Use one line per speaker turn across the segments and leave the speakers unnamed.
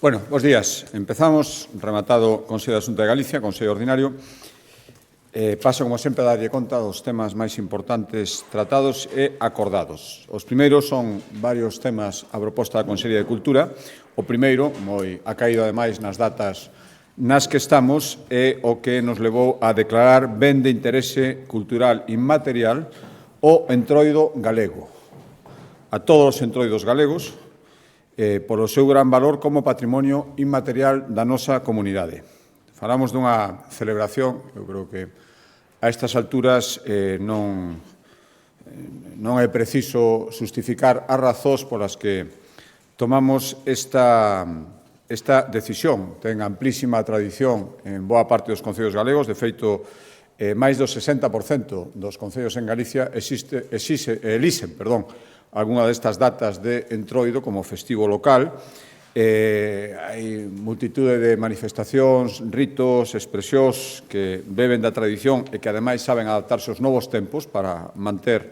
Bueno, bos días. Empezamos, rematado o Consello de Asunta de Galicia, Consello Ordinario. Paso, como sempre, a darlle conta dos temas máis importantes tratados e acordados. Os primeiros son varios temas a proposta da Consellería de Cultura. O primeiro, moi acaído ademais nas datas nas que estamos, é o que nos levou a declarar ben de interese cultural inmaterial o entroido galego. A todos os entroidos galegos, polo seu gran valor como patrimonio inmaterial da nosa comunidade. Falamos dunha celebración, eu creo que a estas alturas non é preciso justificar as razóns polas que tomamos esta decisión. Ten amplísima tradición en boa parte dos concellos galegos. De feito, máis do 60% dos concellos en Galicia elixen algunha destas datas de entroido como festivo local. Hai multitude de manifestacións, ritos, expresións que beben da tradición e que ademais saben adaptarse aos novos tempos para manter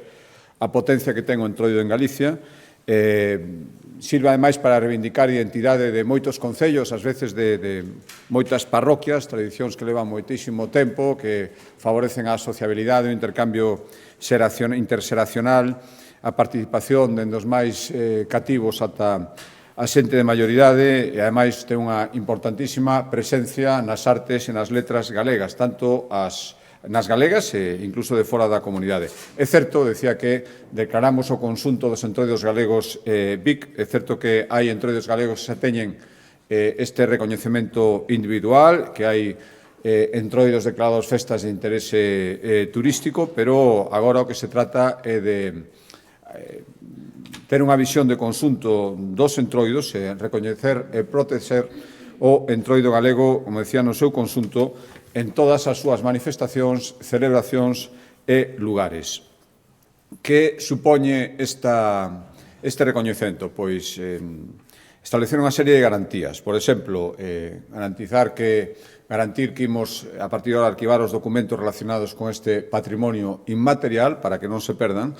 a potencia que ten o entroido en Galicia. Sirve ademais para reivindicar a identidade de moitos concellos, ás veces de moitas parroquias, tradicións que levan moitísimo tempo, que favorecen a sociabilidade, o intercambio interxeracional, a participación dende os máis cativos ata a xente de maioridade e, ademais, ten unha importantísima presencia nas artes e nas letras galegas, tanto nas galegas e incluso de fora da comunidade. É certo, decía que declaramos o conxunto dos entroidos galegos BIC, é certo que hai entroidos galegos que xa teñen este recoñecemento individual, que hai entroidos declarados festas de interese turístico, pero agora o que se trata é de ter unha visión de conxunto dos entroidos e recoñecer e proteger o entroido galego, como decía, no seu conxunto, en todas as súas manifestacións, celebracións e lugares. Que supoñe este recoñecemento? Pois establecer unha serie de garantías. Por exemplo, garantir que imos, a partir de ahora, arquivar os documentos relacionados con este patrimonio inmaterial para que non se perdan.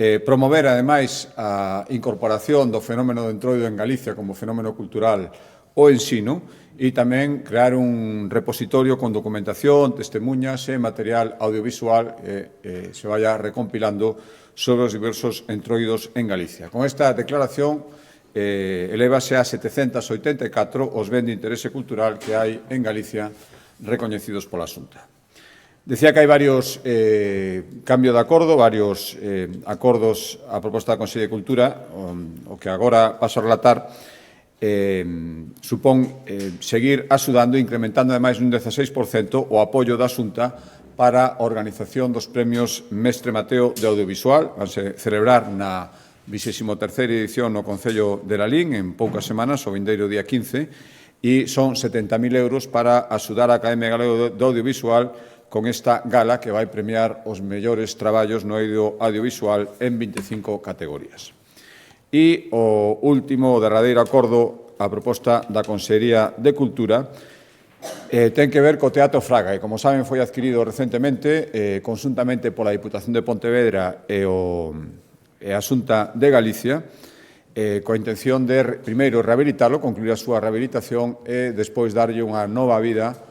Promover, ademais, a incorporación do fenómeno do entroido en Galicia como fenómeno cultural o ensino e tamén crear un repositorio con documentación, testemunhas e material audiovisual que se vaya recompilando sobre os diversos entroidos en Galicia. Con esta declaración elévase a 784 os ben de interese cultural que hai en Galicia recoñecidos pola Xunta. Decía que hai varios cambios de acordo, varios acordos a proposta da Consellería de Cultura. O que agora paso a relatar supón seguir axudando e incrementando ademais un 16% o apoio da Xunta para a organización dos premios Mestre Mateo de Audiovisual. Vanse celebrar na 23ª edición no Concello de Lalín en poucas semanas, o vindeiro día 15, e son 70.000 euros para axudar a Academia Galega do Audiovisual con esta gala que vai premiar os mellores traballos no eido audiovisual en 25 categorías. E o último, o derradeiro acordo, a proposta da Consellería de Cultura, ten que ver co Teatro Fraga, e, como saben, foi adquirido recentemente, conxuntamente pola Diputación de Pontevedra e a Xunta de Galicia, coa intención de, primeiro, rehabilitarlo, concluir a súa rehabilitación e, despois, darlle unha nova vida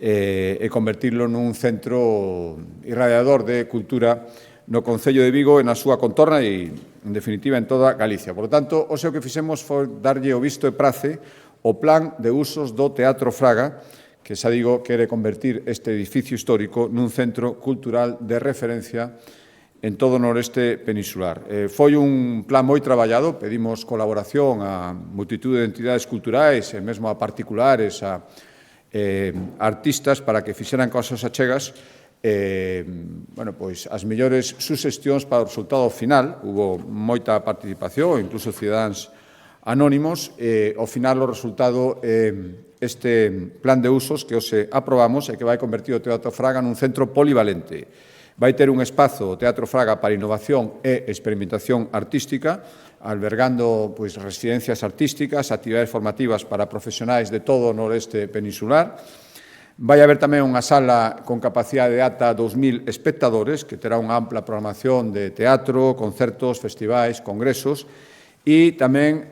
e convertirlo nun centro irradiador de cultura no Concello de Vigo e na súa contorna e, en definitiva, en toda Galicia. Por lo tanto, o que fixemos foi darlle o visto e prace o plan de usos do Teatro Fraga, que, xa digo, quere convertir este edificio histórico nun centro cultural de referencia en todo o noreste peninsular. Foi un plan moi traballado, pedimos colaboración a multitude de entidades culturais e mesmo a particulares, a artistas, para que fixeran cosas achegas, as mellores suxestións para o resultado final. Hubo moita participación, incluso cidadáns anónimos, e ao final o resultado este plan de usos que hoxe aprobamos e que vai convertir o Teatro Fraga nun centro polivalente. Vai ter un espazo, o Teatro Fraga, para innovación e experimentación artística, albergando residencias artísticas, actividades formativas para profesionais de todo o noreste peninsular. Vai haber tamén unha sala con capacidade de ata 2.000 espectadores, que terá unha ampla programación de teatro, concertos, festivais, congresos, e tamén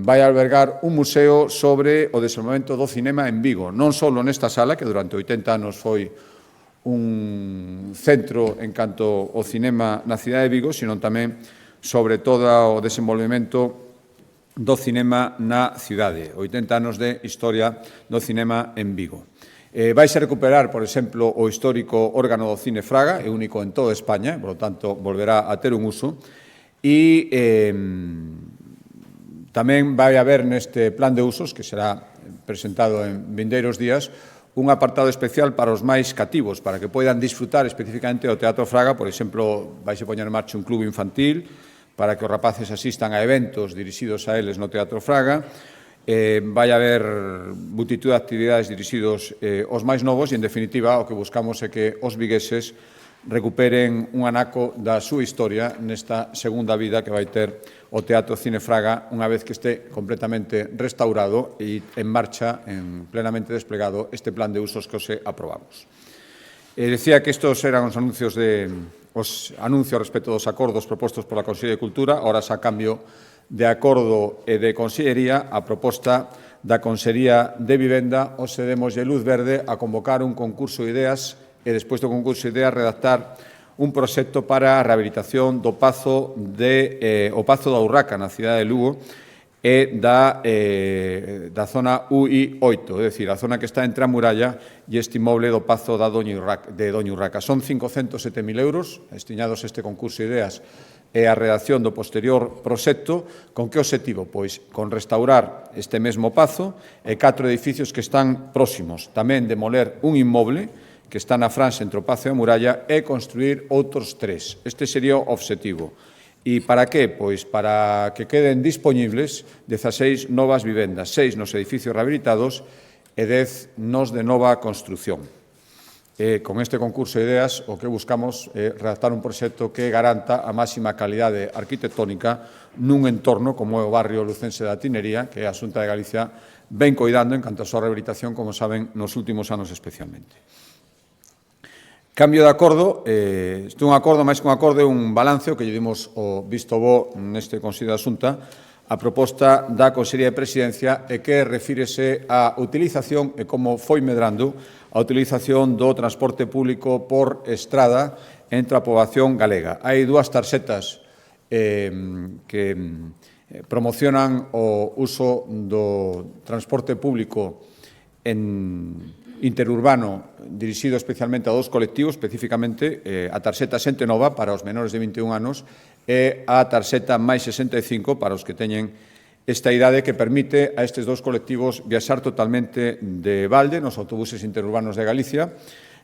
vai albergar un museo sobre o desenvolvemento do cinema en Vigo, non só nesta sala, que durante 80 anos foi un centro en canto ao cinema na cidade de Vigo, sino tamén sobre todo o desenvolvemento do cinema na cidade, 80 anos de historia do cinema en Vigo. Vaise recuperar, por exemplo, o histórico órgano do Cine Fraga, é único en toda España, por lo tanto, volverá a ter un uso, e tamén vai haber neste plan de usos, que será presentado en vindeiros días, un apartado especial para os máis cativos, para que poidan disfrutar especificamente do Teatro Fraga. Por exemplo, vaise poñer en marcha un club infantil para que os rapaces asistan a eventos dirixidos a eles no Teatro Fraga. Vai haber multitud de actividades dirixidos aos máis novos e, en definitiva, o que buscamos é que os vigueses recuperen un anaco da súa historia nesta segunda vida que vai ter o Teatro Cine Fraga unha vez que este completamente restaurado e en marcha, plenamente desplegado, este plan de usos que hoxe aprobamos. Decía que estos eran os anuncios respecto dos acordos propostos pola Consellería de Cultura. Ahora, a cambio de acordo e de Consellería, a proposta da Consellería de Vivenda, hoxe demoslle luz verde a convocar un concurso de ideas e, despois do concurso de ideas, redactar un proxecto para a rehabilitación do Pazo da Urraca, na cidade de Lugo, e da zona UI8, é dicir, a zona que está entre a muralla e este inmoble do Pazo de Doña Urraca. Son 507.000 euros, destinados a este concurso de ideas e a redacción do posterior proxecto. Con que obxectivo? Pois con restaurar este mesmo pazo e 4 edificios que están próximos. Tamén demoler un inmoble que está na franxa entre o Pazo e a muralla e construir outros 3. Este sería o obxectivo. E para que? Pois para que queden dispoñibles 16 novas vivendas, 6 nos edificios rehabilitados e 10 nos de nova construción. Con este concurso de ideas, o que buscamos é redactar un proxecto que garanta a máxima calidade arquitectónica nun entorno como é o barrio lucense da Tinería, que a Xunta de Galicia ven coidando en canto a súa rehabilitación, como saben, nos últimos anos especialmente. Cambio de acordo, este é un acordo, máis que un acordo, é un balance o que lle dimos o visto bo neste Consello da Xunta a proposta da Consellería de Presidencia e que refírese á utilización e como foi medrando a utilización do transporte público por estrada entre a poboación galega. Hai dúas tarxetas que promocionan o uso do transporte público interurbano dirixido especialmente a dos colectivos, especificamente a tarxeta Xente Nova para os menores de 21 anos e a tarxeta máis 65 para os que teñen esta idade, que permite a estes dous colectivos viaxar totalmente de balde nos autobuses interurbanos de Galicia,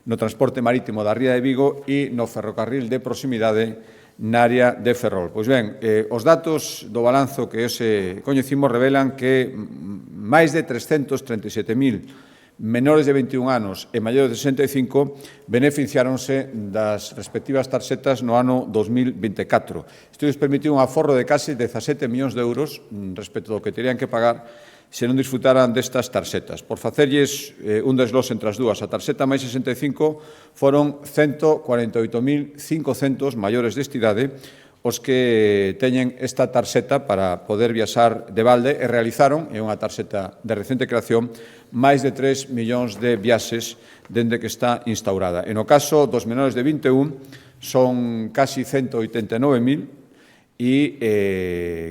no transporte marítimo da Ría de Vigo e no ferrocarril de proximidade na área de Ferrol. Pois ben, os datos do balanzo que hoxe coñecimos revelan que máis de 337.000 menores de 21 anos e maiores de 65 beneficiáronse das respectivas tarxetas no ano 2024. Isto lles permitiu un aforro de case 17 millóns de euros respecto do que terían que pagar se non disfrutaran destas tarxetas. Por facerlles un desglose entre as dúas, a tarxeta máis 65 foron 148.500 maiores de idade os que teñen esta tarxeta para poder viaxar de balde e realizaron, é unha tarxeta de recente creación, máis de 3 millóns de viaxes dende que está instaurada. E no caso dos menores de 21 son casi 189.000 e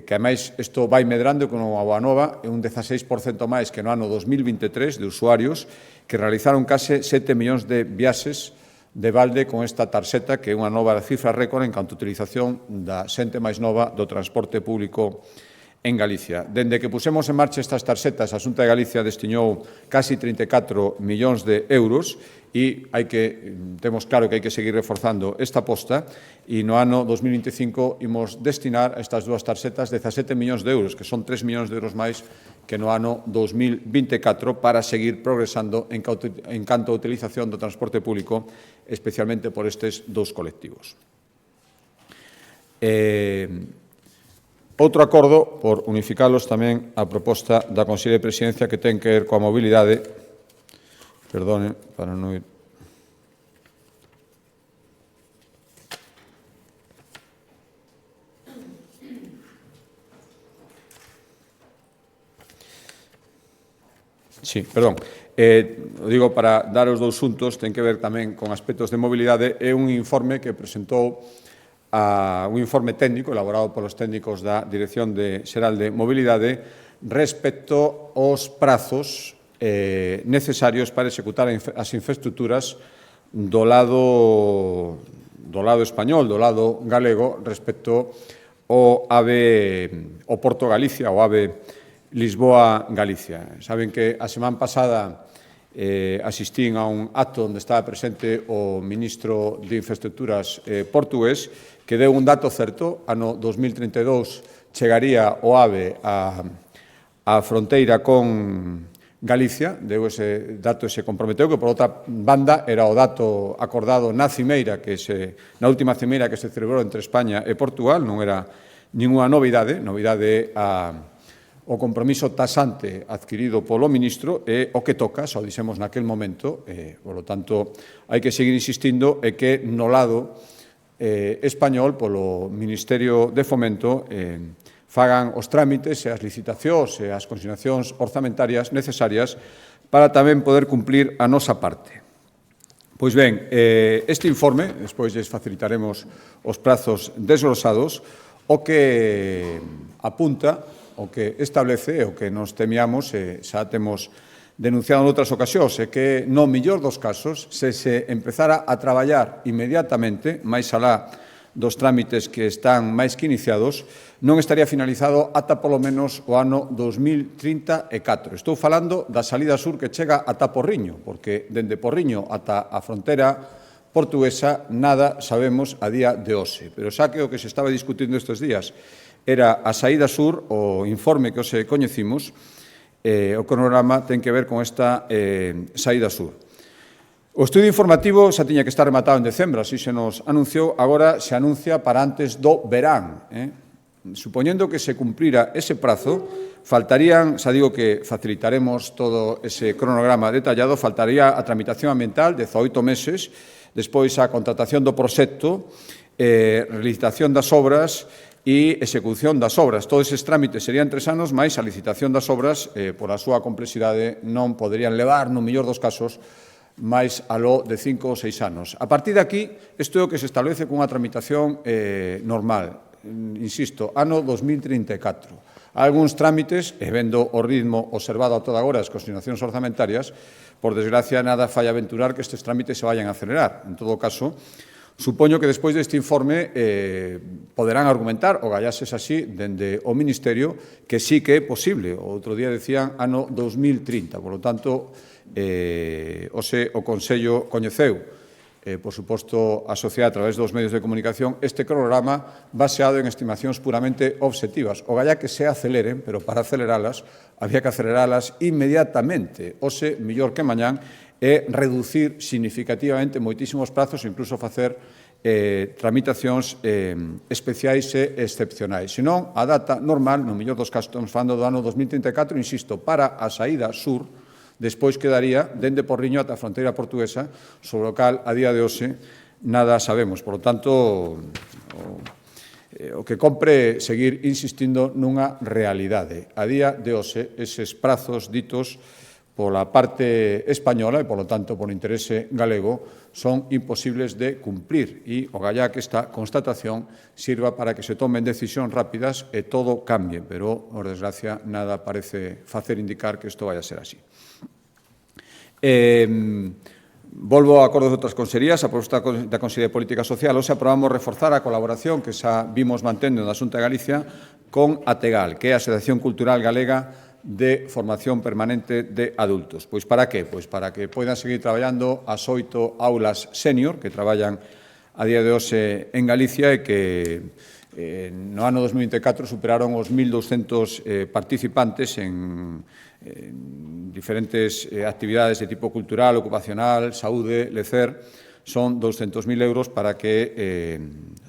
que, ademais, isto vai medrando con unha boa nova, é un 16% máis que no ano 2023 de usuarios que realizaron case 7 millóns de viaxes de balde con esta tarxeta, que é unha nova cifra récord en canto a utilización da xente máis nova do transporte público en Galicia. Dende que pusemos en marcha estas tarxetas, a Xunta de Galicia destinou casi 34 millóns de euros e temos claro que hai que seguir reforzando esta aposta e no ano 2025 imos destinar a estas dúas tarxetas 17 millóns de euros, que son 3 millóns de euros máis que no ano 2024 para seguir progresando en canto a utilización do transporte público, especialmente por estes dous colectivos. Outro acordo, por unificalos tamén a proposta da Consellería de Presidencia que ten que ver coa mobilidade, perdone, para non ir... Sí, perdón. O digo para dar os dous xuntos, ten que ver tamén con aspectos de mobilidade, é un informe que presentou un informe técnico elaborado polos técnicos da Dirección Xeral de Mobilidade respecto aos prazos necesarios para executar as infraestructuras do lado español, do lado galego, respecto ao Porto Galicia, ao AVE Lisboa-Galicia. Saben que a semana pasada asistín a un acto onde estaba presente o ministro de Infraestructuras portugués, que deu un dato certo: ano 2032 chegaría o AVE á fronteira con Galicia, deu ese dato e se comprometeu, que por outra banda era o dato acordado na última cimeira que se celebrou entre España e Portugal, non era ninguna novidade o compromiso tasante adquirido polo ministro é o que toca, só dixemos naquel momento, polo tanto, hai que seguir insistindo e que no lado español, polo Ministerio de Fomento, fagan os trámites e as licitacións e as consignacións orzamentarias necesarias para tamén poder cumplir a nosa parte. Pois ben, este informe, despois lles facilitaremos os prazos desglosados, o que apunta, o que establece, o que nos temíamos, e xa temos denunciado noutras ocasións, é que no mellor dos casos, se empezara a traballar inmediatamente, máis alá dos trámites que están máis que iniciados, non estaría finalizado ata polo menos o ano 2034. Estou falando da salida sur que chega ata Porriño, porque dende Porriño ata a fronteira portuguesa nada sabemos a día de hoxe. Pero xa que o que se estaba discutindo estes días era a saída sur, o informe que hoxe coñecimos, o cronograma ten que ver con esta saída sur. O estudio informativo xa tiña que estar rematado en decembro, así se nos anunciou, agora se anuncia para antes do verán. Supoñendo que se cumprira ese prazo, faltarían, xa digo que facilitaremos todo ese cronograma detallado, faltaría a tramitación ambiental, 18 meses, despois a contratación do proxecto, licitación das obras e execución das obras. Todos eses trámites serían 3 anos, máis a licitación das obras, por a súa complexidade, non poderían levar, no mellor dos casos, máis aló de 5 ou 6 anos. A partir de aquí, isto é o que se establece cunha tramitación normal. Insisto, ano 2034. Algúns trámites, e vendo o ritmo observado a toda agora as consignacións orzamentarias, por desgracia, nada fai aventurar que estes trámites se vayan a acelerar. En todo caso, supoño que despois deste informe poderán argumentar, o gallases así, dende o Ministerio, que sí que é posible. O outro día decían ano 2030. Por lo tanto, o Consello coñeceu, por suposto, a sociedade a través dos medios de comunicación, este cronograma baseado en estimacións puramente obxectivas. O galla que se aceleren, pero para aceleralas, había que aceleralas inmediatamente. Ose, mellor que mañán, é reducir significativamente moitísimos prazos, incluso facer tramitacións especiais e excepcionais. Senón, a data normal, no mellor dos casos, estamos falando do ano 2034, insisto, para a saída sur, despois quedaría dende Porriño ata a fronteira portuguesa, sobre o cal, a día de hoxe, nada sabemos. Por lo tanto, o que compre seguir insistindo nunha realidade. A día de hoxe, eses prazos ditos pola parte española e, polo tanto, por interese galego, son imposibles de cumprir e o gallá que esta constatación sirva para que se tomen decisións rápidas e todo cambie, pero, por desgracia, nada parece facer indicar que isto vai a ser así. Volvo a acordos de outras consellerías, a proposta da Consellería de Política Social. Hoxe aprobamos reforzar a colaboración que xa vimos mantendo na Xunta de Galicia con ATEGAL, que é a Asociación Cultural Galega de Formación Permanente de Adultos. Pois para que? Pois para que poidan seguir traballando as 8 aulas senior que traballan a día de hoxe en Galicia e que no ano 2024 superaron os 1.200 participantes en diferentes actividades de tipo cultural, ocupacional, saúde, lecer. Son 200.000 euros para que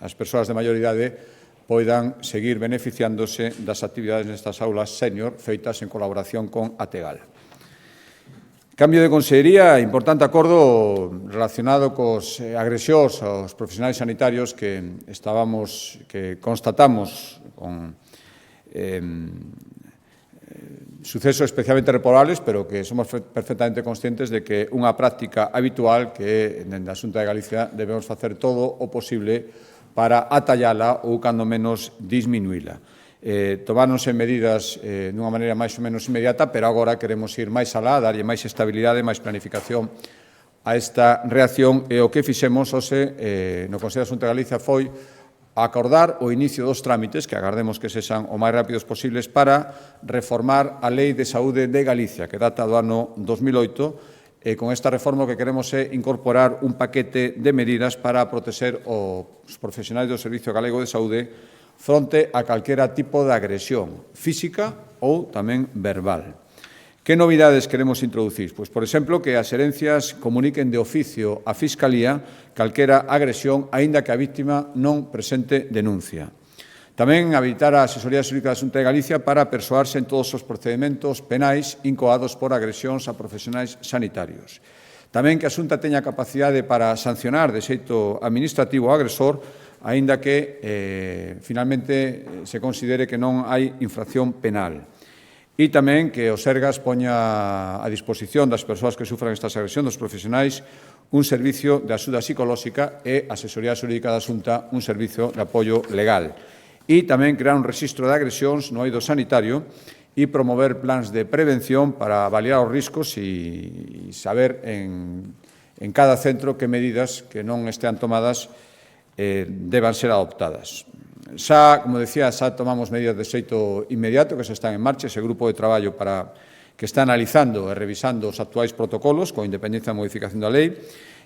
as persoas de maior idade poidan seguir beneficiándose das actividades nestas aulas senior feitas en colaboración con ATEGAL. Cambio de consellería, importante acordo relacionado cos agresións aos profesionais sanitarios que constatamos con sucesos especialmente reprobables, pero que somos perfectamente conscientes de que unha práctica habitual que dende a Xunta de Galicia debemos facer todo o posible para atallala ou, cando menos, disminuíla. Tomáronse medidas dunha maneira máis ou menos inmediata, pero agora queremos ir máis alá, darlle máis estabilidade, máis planificación a esta reacción, e o que fixemos hoxe no Consello da Xunta de Galicia foi acordar o inicio dos trámites, que agardemos que sexan o máis rápidos posibles, para reformar a Lei de Saúde de Galicia, que data do ano 2008, e con esta reforma o que queremos é incorporar un paquete de medidas para protexer os profesionais do Servicio Galego de Saúde fronte a calquera tipo de agresión física ou tamén verbal. Que novidades queremos introducir? Pois, por exemplo, que as herencias comuniquen de oficio á Fiscalía calquera agresión, aínda que a víctima non presente denuncia. Tamén habilitar a Asesoría Xurídica da Xunta de Galicia para persoarse en todos os procedementos penais incoados por agresións a profesionais sanitarios. Tamén que a Xunta teña capacidade para sancionar de xeito administrativo o agresor, aínda que finalmente se considere que non hai infracción penal. E tamén que o Sergas poña a disposición das persoas que sufran estas agresións dos profesionais un servicio de axuda psicolóxica e a Asesoría Xurídica da Xunta un servicio de apoio legal. E tamén crear un rexistro de agresións no eido sanitario e promover plans de prevención para avaliar os riscos e saber en cada centro que medidas que non estean tomadas deban ser adoptadas. Xa, como decía, xa tomamos medidas de xeito inmediato que xa están en marcha, ese grupo de traballo que está analizando e revisando os actuais protocolos con independencia da modificación da lei.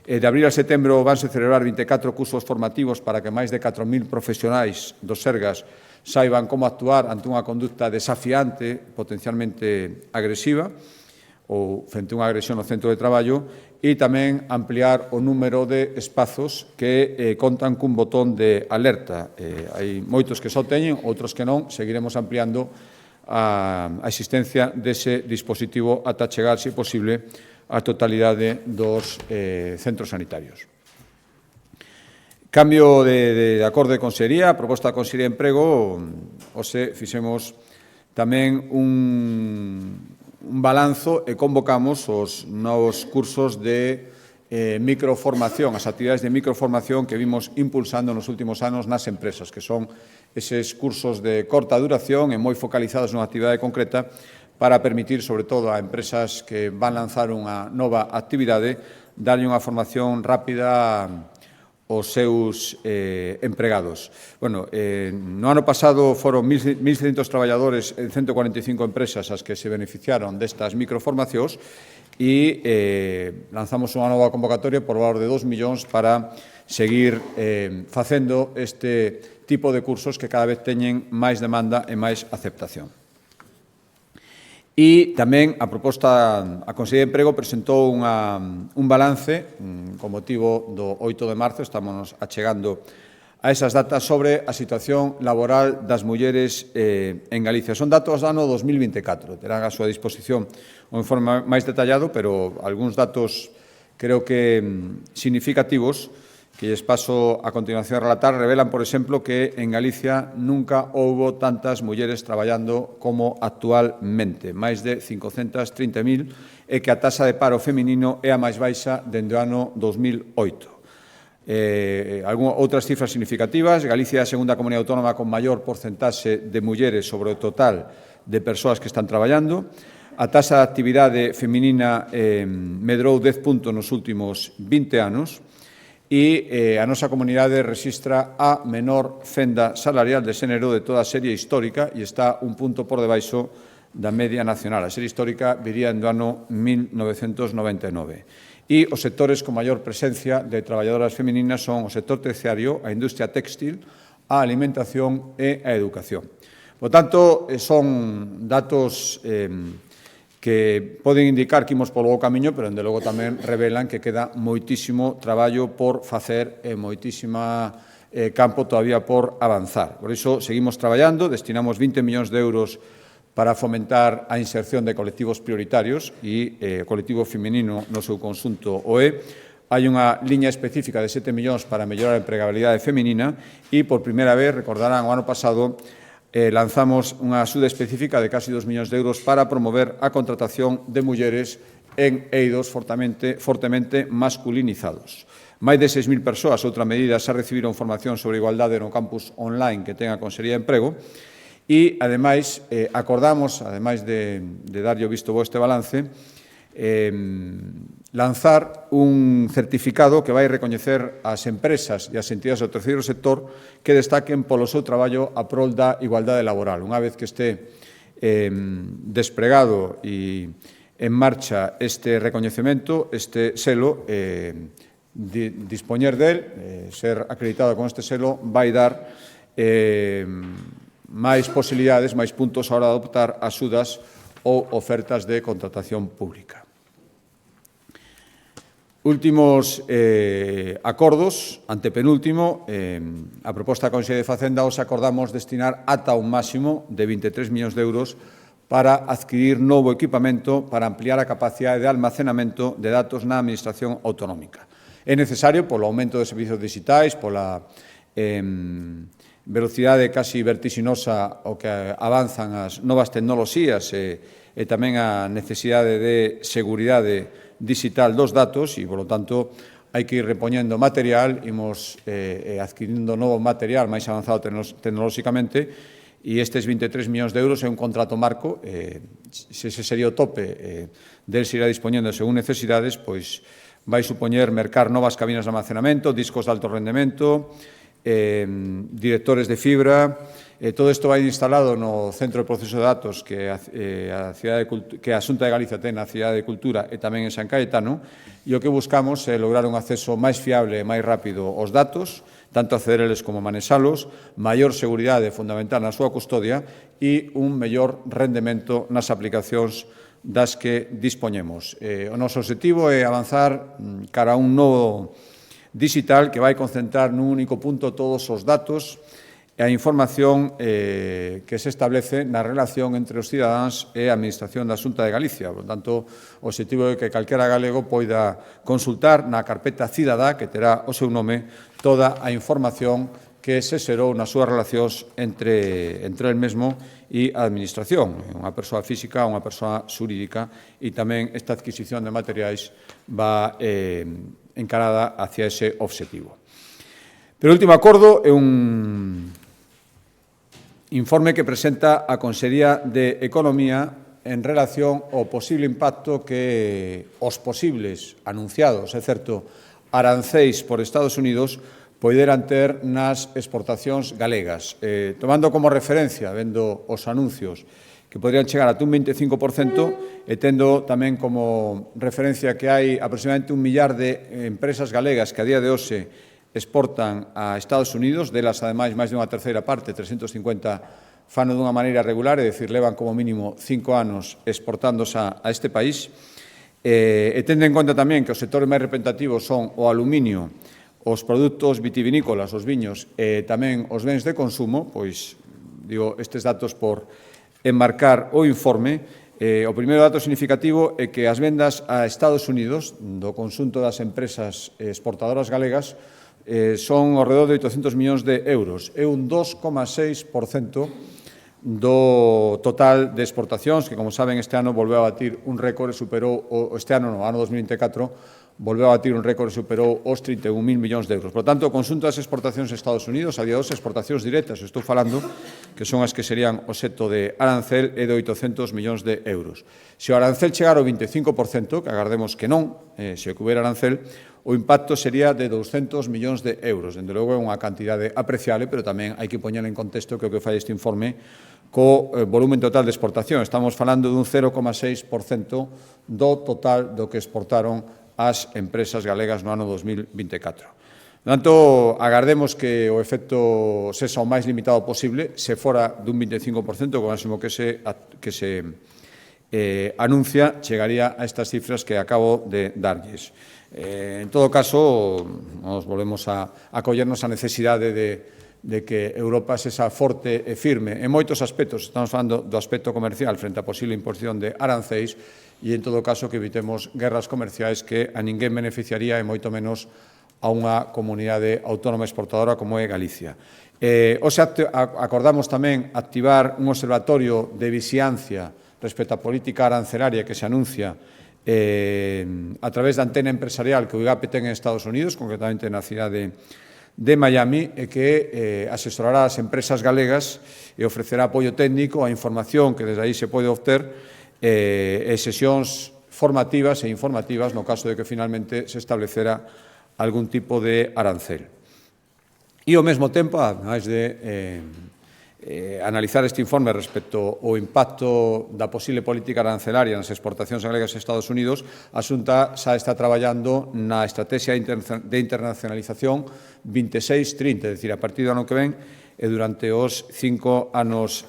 De abril a setembro vanse celebrar 24 cursos formativos para que máis de 4.000 profesionais dos Sergas saiban como actuar ante unha conducta desafiante, potencialmente agresiva, ou frente a unha agresión no centro de traballo, e tamén ampliar o número de espazos que contan cun botón de alerta. Hai moitos que só teñen, outros que non, seguiremos ampliando a existencia dese dispositivo ata chegar, se posible, a totalidade dos centros sanitarios. Cambio de acordo de consellería, a proposta da Consellería de Emprego, hoxe fixemos tamén un balanzo e convocamos os novos cursos de microformación, as actividades de microformación que vimos impulsando nos últimos anos nas empresas, que son eses cursos de corta duración e moi focalizados nunha actividade concreta para permitir, sobre todo, a empresas que van lanzar unha nova actividade, darlle unha formación rápida os seus empregados. Bueno, no ano pasado foron 1.600 traballadores en 145 empresas as que se beneficiaron destas microformacións e lanzamos unha nova convocatoria por valor de 2 millóns para seguir facendo este tipo de cursos que cada vez teñen máis demanda e máis aceptación. E tamén a Consellería de Emprego presentou un balance con motivo do 8 de marzo, estamos achegando a esas datas sobre a situación laboral das mulleres en Galicia. Son datos do ano 2024, terán a súa disposición un informe máis detallado, pero algúns datos creo que significativos que lles paso a continuación a relatar, revelan, por exemplo, que en Galicia nunca houbo tantas mulleres traballando como actualmente, máis de 530.000, e que a taxa de paro feminino é a máis baixa dende o ano 2008. Outras cifras significativas: Galicia é a segunda comunidade autónoma con maior porcentaxe de mulleres sobre o total de persoas que están traballando. A taxa de actividade feminina medrou 10 puntos nos últimos 20 anos. E a nosa comunidade rexistra a menor fenda salarial de xénero de toda a serie histórica e está un punto por debaixo da media nacional. A serie histórica viría do ano 1999. E os sectores con maior presencia de traballadoras femininas son o sector terciario, a industria téxtil, a alimentación e a educación. Por tanto, son datos que poden indicar que imos polo bo camiño, pero, dende logo, tamén revelan que queda moitísimo traballo por facer e moitísima campo todavía por avanzar. Por iso, seguimos traballando, destinamos 20 millóns de euros para fomentar a inserción de colectivos prioritarios e o colectivo feminino no seu conxunto OE. Hai unha liña específica de 7 millóns para mellorar a empregabilidade feminina e, por primeira vez, recordarán, o ano pasado, lanzamos unha axuda específica de casi 2 millóns de euros para promover a contratación de mulleres en eidos fortemente masculinizados. Máis de 6.000 persoas, outra medida, xa recibiron formación sobre igualdade no campus online que ten a Consellería de Emprego e, ademais, acordamos, ademais de darlle o visto bo este balance, lanzar un certificado que vai recoñecer as empresas e as entidades do terceiro sector que destaquen polo seu traballo a prol da igualdade laboral. Unha vez que este desplegado e en marcha este recoñecemento, este selo, dispoñer del, ser acreditado con este selo, vai dar máis posibilidades, máis puntos a hora de optar a axudas ou ofertas de contratación pública. Últimos acordos, antepenúltimo, a proposta da Consellería de Facenda os acordamos destinar ata un máximo de 23 millóns de euros para adquirir novo equipamento para ampliar a capacidade de almacenamento de datos na Administración autonómica. É necesario polo aumento de servizos digitais, pola velocidade casi vertixinosa o que avanzan as novas tecnoloxías e tamén a necesidade de seguridade digital dos datos e, polo tanto, hai que ir repoñendo material, imos adquirindo novo material máis avanzado tecnolóxicamente e estes 23 millóns de euros é un contrato marco, se ese sería o tope del se irá dispoñendo según necesidades, pois vai supoñer mercar novas cabinas de almacenamento, discos de alto rendemento, directores de fibra. Todo isto vai instalado no Centro de Proceso de Datos que a Xunta de Galicia ten na Cidade de Cultura e tamén en San Caetano, e o que buscamos é lograr un acceso máis fiable e máis rápido aos datos, tanto accedereles como manesalos, maior seguridade fundamental na súa custodia e un mellor rendemento nas aplicacións das que dispoñemos. O noso objetivo é avanzar cara a un novo digital que vai concentrar nun único punto todos os datos e a información que se establece na relación entre os cidadáns e a Administración da Xunta de Galicia. Por tanto, o objetivo é que calquera galego poida consultar na carpeta cidadá, que terá o seu nome, toda a información que se xerou nas súas relacións entre el mesmo e a Administración, unha persoa física, unha persoa xurídica, e tamén esta adquisición de materiais va encarada hacia ese objetivo. Pero o último acordo é un informe que presenta a Consellería de Economía en relación ao posible impacto que os posibles anunciados, é certo, arancéis por Estados Unidos poderan ter nas exportacións galegas. Tomando como referencia, vendo os anuncios, que podrían chegar ata un 25%, e tendo tamén como referencia que hai aproximadamente 1 millar de empresas galegas que a día de hoxe exportan a Estados Unidos, delas, ademais, máis de unha terceira parte, 350, fano dunha maneira regular, é dicir, levan como mínimo 5 anos exportándose a este país. E tendo en conta tamén que os sectores máis representativos son o aluminio, os produtos vitivinícolas, os viños e tamén os bens de consumo, pois, digo, estes datos por enmarcar o informe. O primeiro dato significativo é que as vendas a Estados Unidos do conxunto das empresas exportadoras galegas son ao redor de 800 millóns de euros. É un 2,6% do total de exportacións, que, como saben, este ano volveu a batir un récord e superou, este ano, no ano 2024, volveu a batir un récord e superou os 31.000 millóns de euros. Por tanto, o conxunto das exportacións a Estados Unidos, a día de hoxe, exportacións directas, estou falando, que son as que serían o xeto de arancel, é de 800 millóns de euros. Se o arancel chegar ao 25%, que agardemos que non, se o que hubiera arancel, o impacto sería de 200 millóns de euros. Dende logo é unha cantidade apreciable, pero tamén hai que poñer en contexto que o que fai este informe co volumen total de exportación. Estamos falando dun 0,6% do total do que exportaron as empresas galegas no ano 2024. Por tanto, agardemos que o efecto sexa o máis limitado posible, se fora dun 25%, o máximo que se anuncia, chegaría a estas cifras que acabo de darlles. En todo caso, nos volvemos a acollernos a necesidade de que Europa sexa forte e firme en moitos aspectos. Estamos falando do aspecto comercial frente á posible imposición de arancéis e, en todo caso, que evitemos guerras comerciais que a ninguén beneficiaría e moito menos a unha comunidade autónoma exportadora como é Galicia. Hoxe acordamos tamén activar un observatorio de vixiancia respecto á política arancelaria que se anuncia a través da antena empresarial que o IGAP ten en Estados Unidos, concretamente na cidade de Miami, e que asesorará as empresas galegas e ofrecerá apoio técnico a información que desde aí se pode obter e sesións formativas e informativas no caso de que finalmente se establecera algún tipo de arancel. E ao mesmo tempo, ademais de analizar este informe respecto ao impacto da posible política arancelaria nas exportacións galegas a Estados Unidos, a Xunta xa está traballando na estrategia de internacionalización 26-30, é dicir, a partir do ano que ven e durante os 5 anos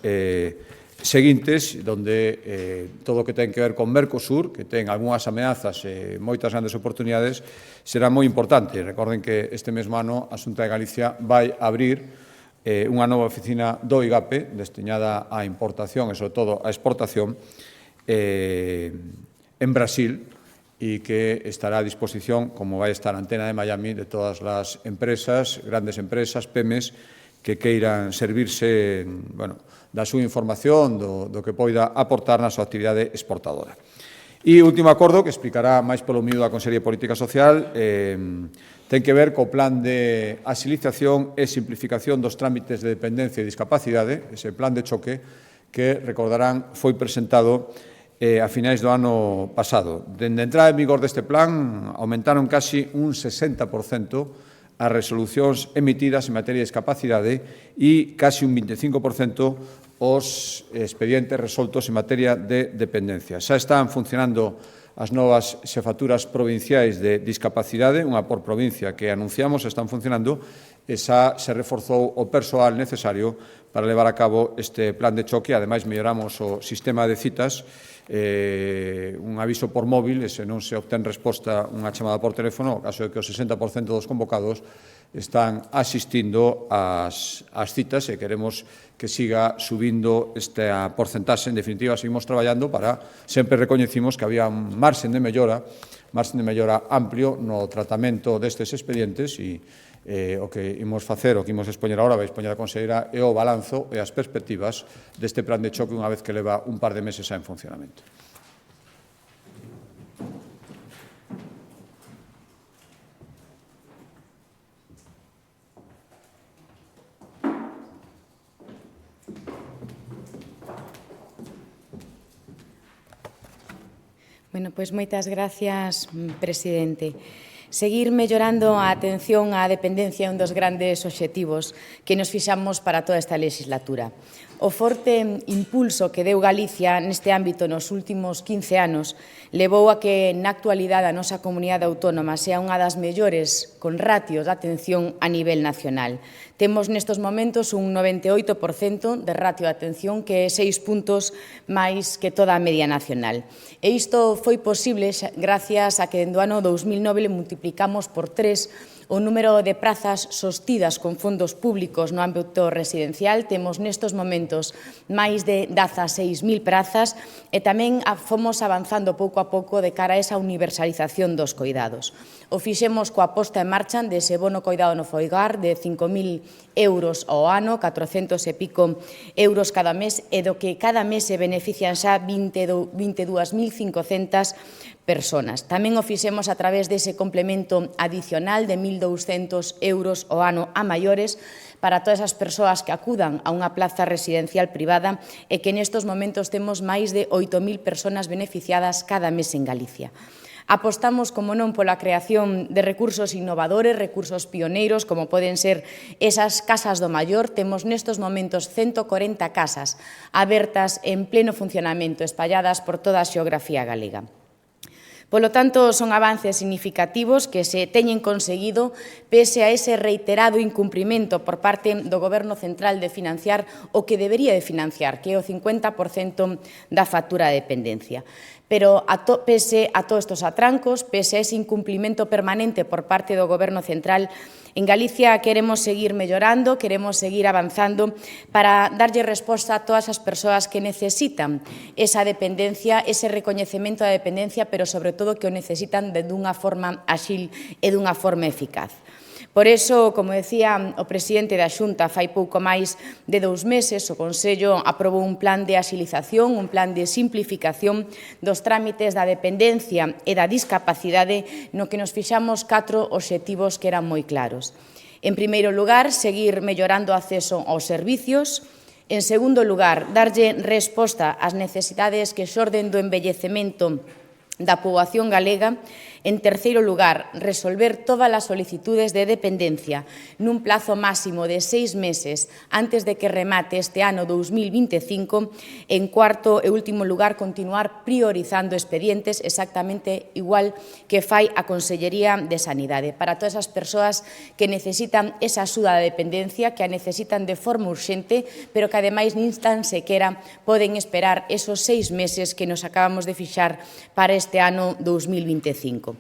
seguintes, donde todo o que ten que ver con Mercosur, que ten algunhas ameazas e moitas grandes oportunidades, será moi importante. Recorden que este mesmo ano a Xunta de Galicia vai abrir unha nova oficina do IGAP destinada á importación e, sobre todo, á exportación en Brasil e que estará a disposición, como vai estar a antena de Miami, de todas as empresas, grandes empresas, PEMES, que queiran servirse da súa información, do que poida aportar na súa actividade exportadora. E o último acordo, que explicará máis polo miúdo a Consellería de Política Social, ten que ver co plan de axilización e simplificación dos trámites de dependencia e discapacidade, ese plan de choque que, recordarán, foi presentado a finais do ano pasado. Dende a entrada en vigor deste plan, aumentaron casi un 60% as resolucións emitidas en materia de discapacidade e casi un 25% os expedientes resoltos en materia de dependencia. Xa están funcionando as novas xefaturas provinciais de discapacidade, unha por provincia que anunciamos, están funcionando, e xa se reforzou o persoal necesario para levar a cabo este plan de choque. Ademais, melloramos o sistema de citas, un aviso por móvil, e se non se obtén resposta unha chamada por teléfono, o caso de que o 60% dos convocados están asistindo ás citas e queremos que siga subindo esta porcentaxe. En definitiva, seguimos traballando para, sempre recoñecimos que había un marxen de mellora amplio no tratamento destes expedientes e o que imos facer, o que imos expoñer agora, vai expoñer a conselleira, é o balanzo e as perspectivas deste plan de choque unha vez que leva un par de meses xa en funcionamento.
Bueno, pois moitas gracias, presidente. Seguir mellorando a atención á dependencia é un dos grandes obxectivos que nos fixamos para toda esta legislatura. O forte impulso que deu Galicia neste ámbito nos últimos 15 anos levou a que na actualidade a nosa comunidade autónoma sea unha das mellores con ratios de atención a nivel nacional. Temos nestes momentos un 98% de ratio de atención, que é 6 puntos máis que toda a media nacional. E isto foi posible gracias a que dende o ano 2009 multiplicamos por 3 o número de prazas sostidas con fondos públicos no ámbito residencial. Temos nestes momentos máis de 16.000 prazas e tamén fomos avanzando pouco a pouco de cara a esa universalización dos coidados. O fixemos coa posta en marcha dese bono coidado no fogar de 5.000 euros ao ano, 400 e pico euros cada mes, e do que cada mes se benefician xa 22.500 personas. Tamén o fixemos a través dese complemento adicional de 1.200 euros ao ano a maiores para todas as persoas que acudan a unha plaza residencial privada e que nestes momentos temos máis de 8.000 persoas beneficiadas cada mes en Galicia. Apostamos, como non, pola creación de recursos innovadores, recursos pioneiros, como poden ser esas casas do maior. Temos nestes momentos 140 casas abertas en pleno funcionamento, espalladas por toda a xeografía galega. Polo tanto, son avances significativos que se teñen conseguido pese a ese reiterado incumprimento por parte do Goberno central de financiar o que debería de financiar, que é o 50% da factura de dependencia. Pero pese a todos estes atrancos, pese a ese incumprimento permanente por parte do Goberno central, en Galicia queremos seguir mellorando, queremos seguir avanzando para darlle resposta a todas as persoas que necesitan esa dependencia, ese recoñecemento da dependencia, pero sobre todo que o necesitan dunha forma áxil e dunha forma eficaz. Por iso, como decía o presidente da Xunta fai pouco máis de 2 meses, o Consello aprobou un plan de axilización, un plan de simplificación dos trámites da dependencia e da discapacidade, no que nos fixamos 4 obxectivos que eran moi claros. En primeiro lugar, seguir mellorando o acceso aos servicios. En segundo lugar, darlle resposta ás necesidades que xorden do envellecemento da poboación galega. En terceiro lugar, resolver todas as solicitudes de dependencia nun plazo máximo de 6 meses antes de que remate este ano 2025. En cuarto e último lugar, continuar priorizando expedientes exactamente igual que fai a Consellería de Sanidade para todas as persoas que necesitan esa axuda de dependencia, que a necesitan de forma urxente, pero que ademais nin tan sequera poden esperar esos 6 meses que nos acabamos de fixar para este ano 2025.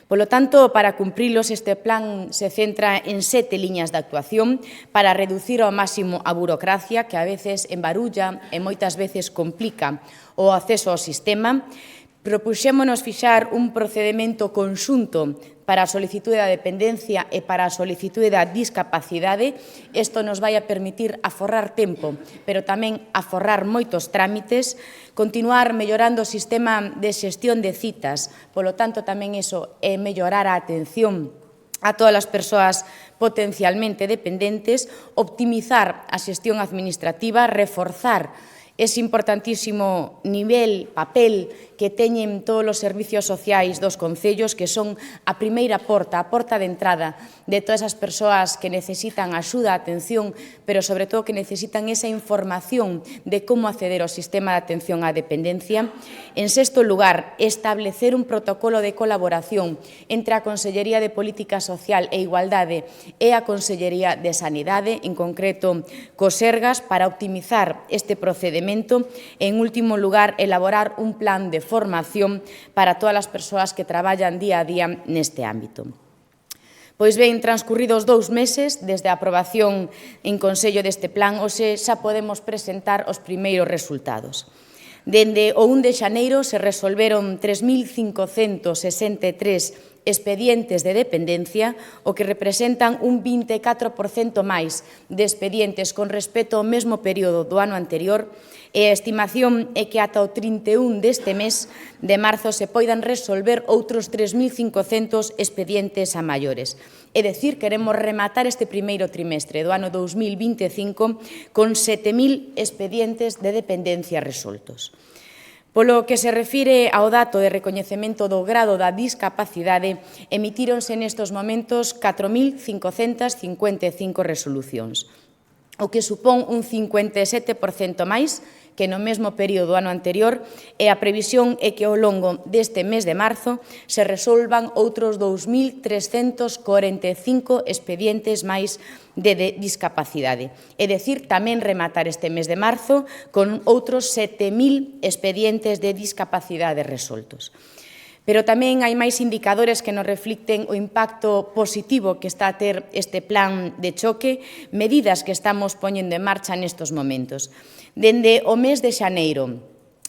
Polo tanto, para cumprilos, este plan se centra en 7 liñas de actuación para reducir ao máximo a burocracia, que a veces embarulla e moitas veces complica o acceso ao sistema. Propuxémonos fixar un procedimento conxunto para a solicitude da dependencia e para a solicitude da discapacidade. Isto nos vai a permitir aforrar tempo, pero tamén aforrar moitos trámites, continuar mellorando o sistema de xestión de citas, polo tanto tamén iso é mellorar a atención a todas as persoas potencialmente dependentes, optimizar a xestión administrativa, reforzar ese importantísimo nivel, papel que teñen todos os servicios sociais dos concellos, que son a primeira porta, a porta de entrada de todas as persoas que necesitan axuda, atención, pero sobre todo que necesitan esa información de como acceder ao sistema de atención á dependencia. En sexto lugar, establecer un protocolo de colaboración entre a Consellería de Política Social e Igualdade e a Consellería de Sanidade, en concreto co Sergas, para optimizar este procedimento. En último lugar, elaborar un plan de formación para todas as persoas que traballan día a día neste ámbito. Pois ben, transcurridos 2 meses desde a aprobación en Consello deste plan, hoxe xa podemos presentar os primeiros resultados. Dende o 1 de xaneiro se resolveron 3.563 expedientes de dependencia, o que representan un 24% máis de expedientes con respecto ao mesmo período do ano anterior, e a estimación é que ata o 31 deste mes de marzo se poidan resolver outros 3.500 expedientes a maiores. É dicir, queremos rematar este primeiro trimestre do ano 2025 con 7.000 expedientes de dependencia resoltos. Polo que se refire ao dato de recoñecemento do grado da discapacidade, emitíronse nestes momentos 4.555 resolucións, o que supón un 57% máis que no mesmo período do ano anterior, e a previsión é que ao longo deste mes de marzo se resolvan outros 2.345 expedientes máis de discapacidade. É dicir, tamén rematar este mes de marzo con outros 7.000 expedientes de discapacidade resoltos. Pero tamén hai máis indicadores que nos reflicten o impacto positivo que está a ter este plan de choque, medidas que estamos poñendo en marcha nestes momentos. Dende o mes de xaneiro,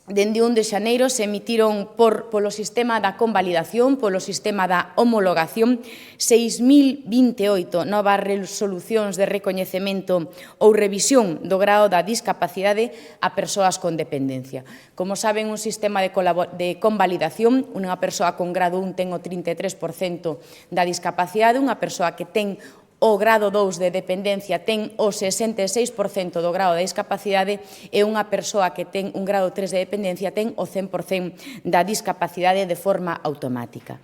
dende 1 de xaneiro, se emitiron polo sistema da convalidación, polo sistema da homologación, 6.028 novas resolucións de recoñecemento ou revisión do grado da discapacidade a persoas con dependencia. Como saben, un sistema de convalidación, unha persoa con grado 1 ten o 33% da discapacidade, unha persoa que ten o grado 2 de dependencia ten o 66% do grado de discapacidade, e unha persoa que ten un grado 3 de dependencia ten o 100% da discapacidade de forma automática.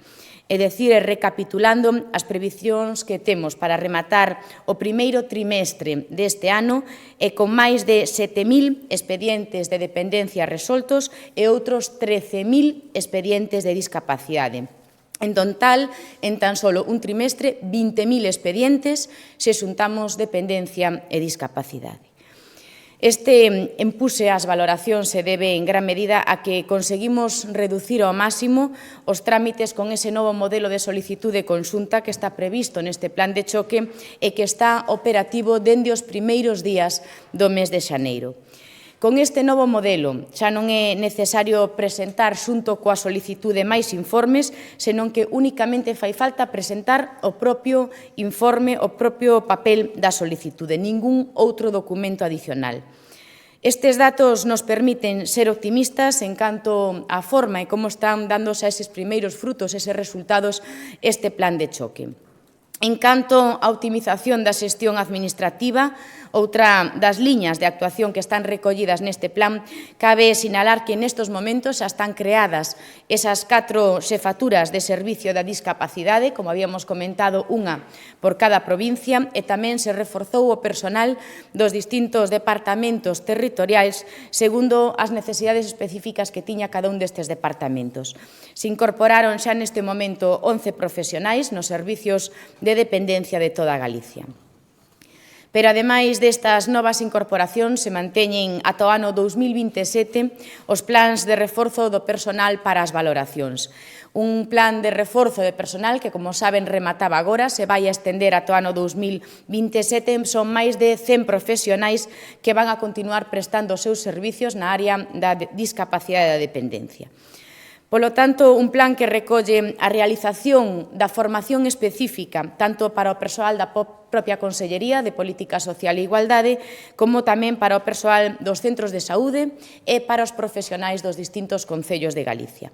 É dicir, recapitulando, as previsións que temos para rematar o primeiro trimestre deste ano é con máis de 7.000 expedientes de dependencia resoltos e outros 13.000 expedientes de discapacidade. En total, en tan solo un trimestre, 20.000 expedientes se xuntamos dependencia e discapacidade. Este empuse ás valoracións se debe en gran medida a que conseguimos reducir ao máximo os trámites con ese novo modelo de solicitude conxunta que está previsto neste plan de choque e que está operativo dende os primeiros días do mes de xaneiro. Con este novo modelo xa non é necesario presentar xunto coa solicitude máis informes, senón que únicamente fai falta presentar o propio informe, o propio papel da solicitude, ningún outro documento adicional. Estes datos nos permiten ser optimistas en canto á forma e como están dándose eses primeiros frutos, eses resultados, este plan de choque. En canto á optimización da xestión administrativa, outra das liñas de actuación que están recollidas neste plan, cabe sinalar que nestes momentos xa están creadas esas 4 xefaturas de servicio da discapacidade, como habíamos comentado, unha por cada provincia, e tamén se reforzou o personal dos distintos departamentos territoriais segundo as necesidades específicas que tiña cada un destes departamentos. Se incorporaron xa neste momento 11 profesionais nos servicios de dependencia de toda Galicia. Pero, ademais destas novas incorporacións, se manteñen ata o ano 2027 os plans de reforzo do personal para as valoracións. Un plan de reforzo de personal que, como saben, remataba agora, se vai a estender ata o ano 2027. Son máis de 100 profesionais que van a continuar prestando os seus servicios na área da discapacidade e da dependencia. Polo tanto, un plan que recolle a realización da formación específica tanto para o persoal da propia Consellería de Política Social e Igualdade como tamén para o persoal dos centros de saúde e para os profesionais dos distintos concellos de Galicia.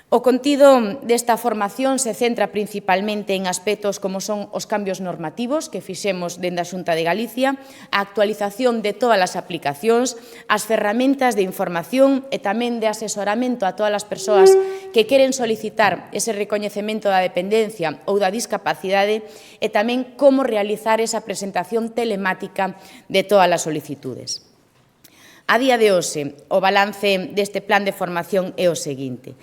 O contido desta formación se centra principalmente en aspectos como son os cambios normativos que fixemos dende a Xunta de Galicia, a actualización de todas as aplicacións, as ferramentas de información e tamén de asesoramento a todas as persoas que queren solicitar ese recoñecemento da dependencia ou da discapacidade e tamén como realizar esa presentación telemática de todas as solicitudes. A día de hoxe, o balance deste plan de formación é o seguinte.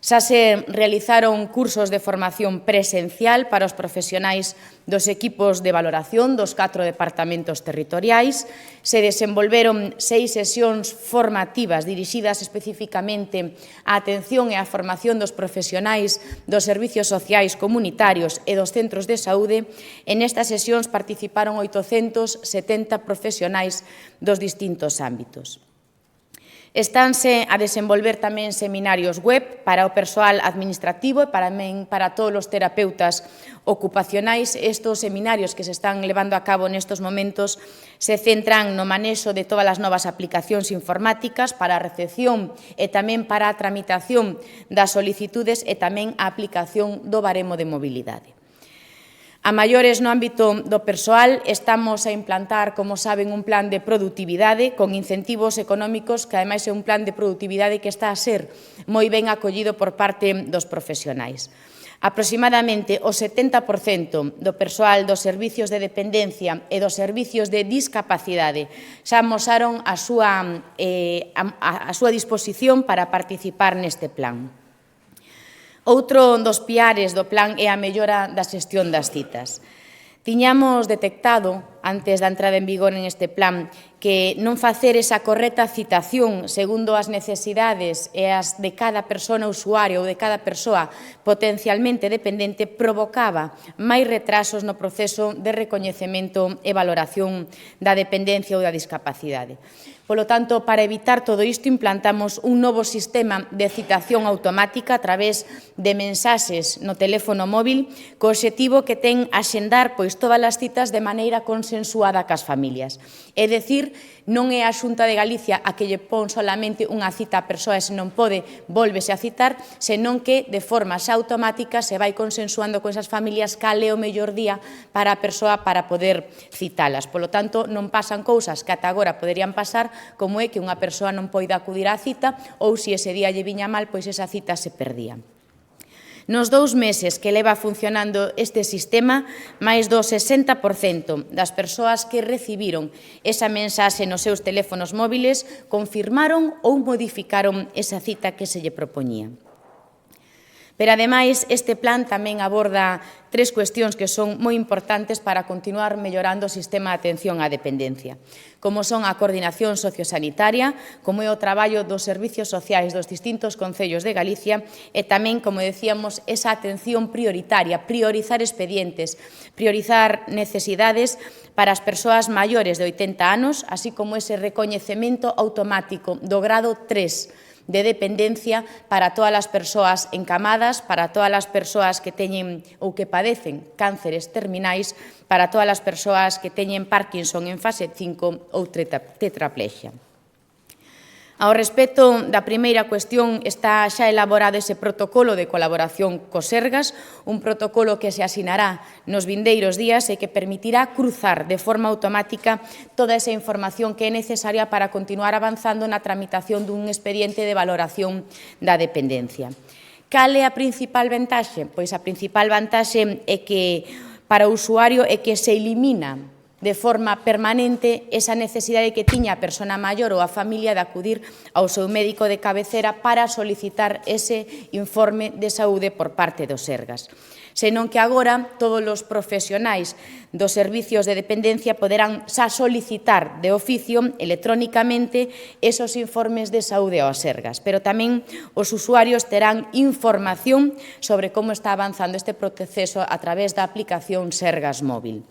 Xa se realizaron cursos de formación presencial para os profesionais dos equipos de valoración dos 4 departamentos territoriais, se desenvolveron 6 sesións formativas dirixidas especificamente á atención e á formación dos profesionais dos servicios sociais comunitarios e dos centros de saúde. En estas sesións participaron 870 profesionais dos distintos ámbitos. Estánse a desenvolver tamén seminarios web para o persoal administrativo e para todos os terapeutas ocupacionais. Estes seminarios que se están levando a cabo nestes momentos se centran no manexo de todas as novas aplicacións informáticas para a recepción e tamén para a tramitación das solicitudes e tamén a aplicación do baremo de mobilidade. A maiores no ámbito do persoal, estamos a implantar, como saben, un plan de produtividade con incentivos económicos que, ademais, é un plan de produtividade que está a ser moi ben acollido por parte dos profesionais. Aproximadamente o 70% do persoal dos servicios de dependencia e dos servicios de discapacidade xa amosaron a súa disposición para participar neste plan. Outro dos piares do plan é a mellora da xestión das citas. Tiñamos detectado, antes da entrada en vigor en este plan, que non facer esa correcta citación segundo as necesidades e as de cada persona usuario ou de cada persoa potencialmente dependente provocaba máis retrasos no proceso de recoñecemento e valoración da dependencia ou da discapacidade. Polo tanto, para evitar todo isto, implantamos un novo sistema de citación automática a través de mensaxes no teléfono móvil co obxectivo que ten axendar todas as citas de maneira consensuada cas familias. É dicir, non é a Xunta de Galicia a que lle pon solamente unha cita a persoa e se non pode, vólvese a citar, senón que de forma xa automática se vai consensuando con esas familias cal é o mellor día para a persoa para poder citalas. Polo tanto, non pasan cousas que ata agora poderían pasar, como é que unha persoa non poida acudir á cita ou se ese día lle viña mal, pois esa cita se perdía. Nos 2 meses que leva funcionando este sistema, máis do 60% das persoas que recibiron esa mensaxe nos seus teléfonos móviles confirmaron ou modificaron esa cita que se lle propoñía. Pero, ademais, este plan tamén aborda tres cuestións que son moi importantes para continuar mellorando o sistema de atención á dependencia, como son a coordinación sociosanitaria, como é o traballo dos servicios sociais dos distintos concellos de Galicia e tamén, como decíamos, esa atención prioritaria, priorizar expedientes, priorizar necesidades para as persoas maiores de 80 anos, así como ese recoñecemento automático do grado 3 de dependencia para todas as persoas encamadas, para todas as persoas que teñen ou que padecen cánceres terminais, para todas as persoas que teñen Parkinson en fase 5 ou tetraplexia. Ao respecto da primeira cuestión, está xa elaborado ese protocolo de colaboración co Sergas, un protocolo que se asinará nos vindeiros días e que permitirá cruzar de forma automática toda esa información que é necesaria para continuar avanzando na tramitación dun expediente de valoración da dependencia. Cal é a principal vantaxe? Pois a principal vantaxe é que para o usuario é que se elimina de forma permanente esa necesidade que tiña a persona maior ou a familia de acudir ao seu médico de cabecera para solicitar ese informe de saúde por parte do Sergas. Senón que agora todos os profesionais dos servicios de dependencia poderán xa solicitar de oficio electrónicamente esos informes de saúde ao Sergas, pero tamén os usuarios terán información sobre como está avanzando este proceso a través da aplicación Sergas Móvil.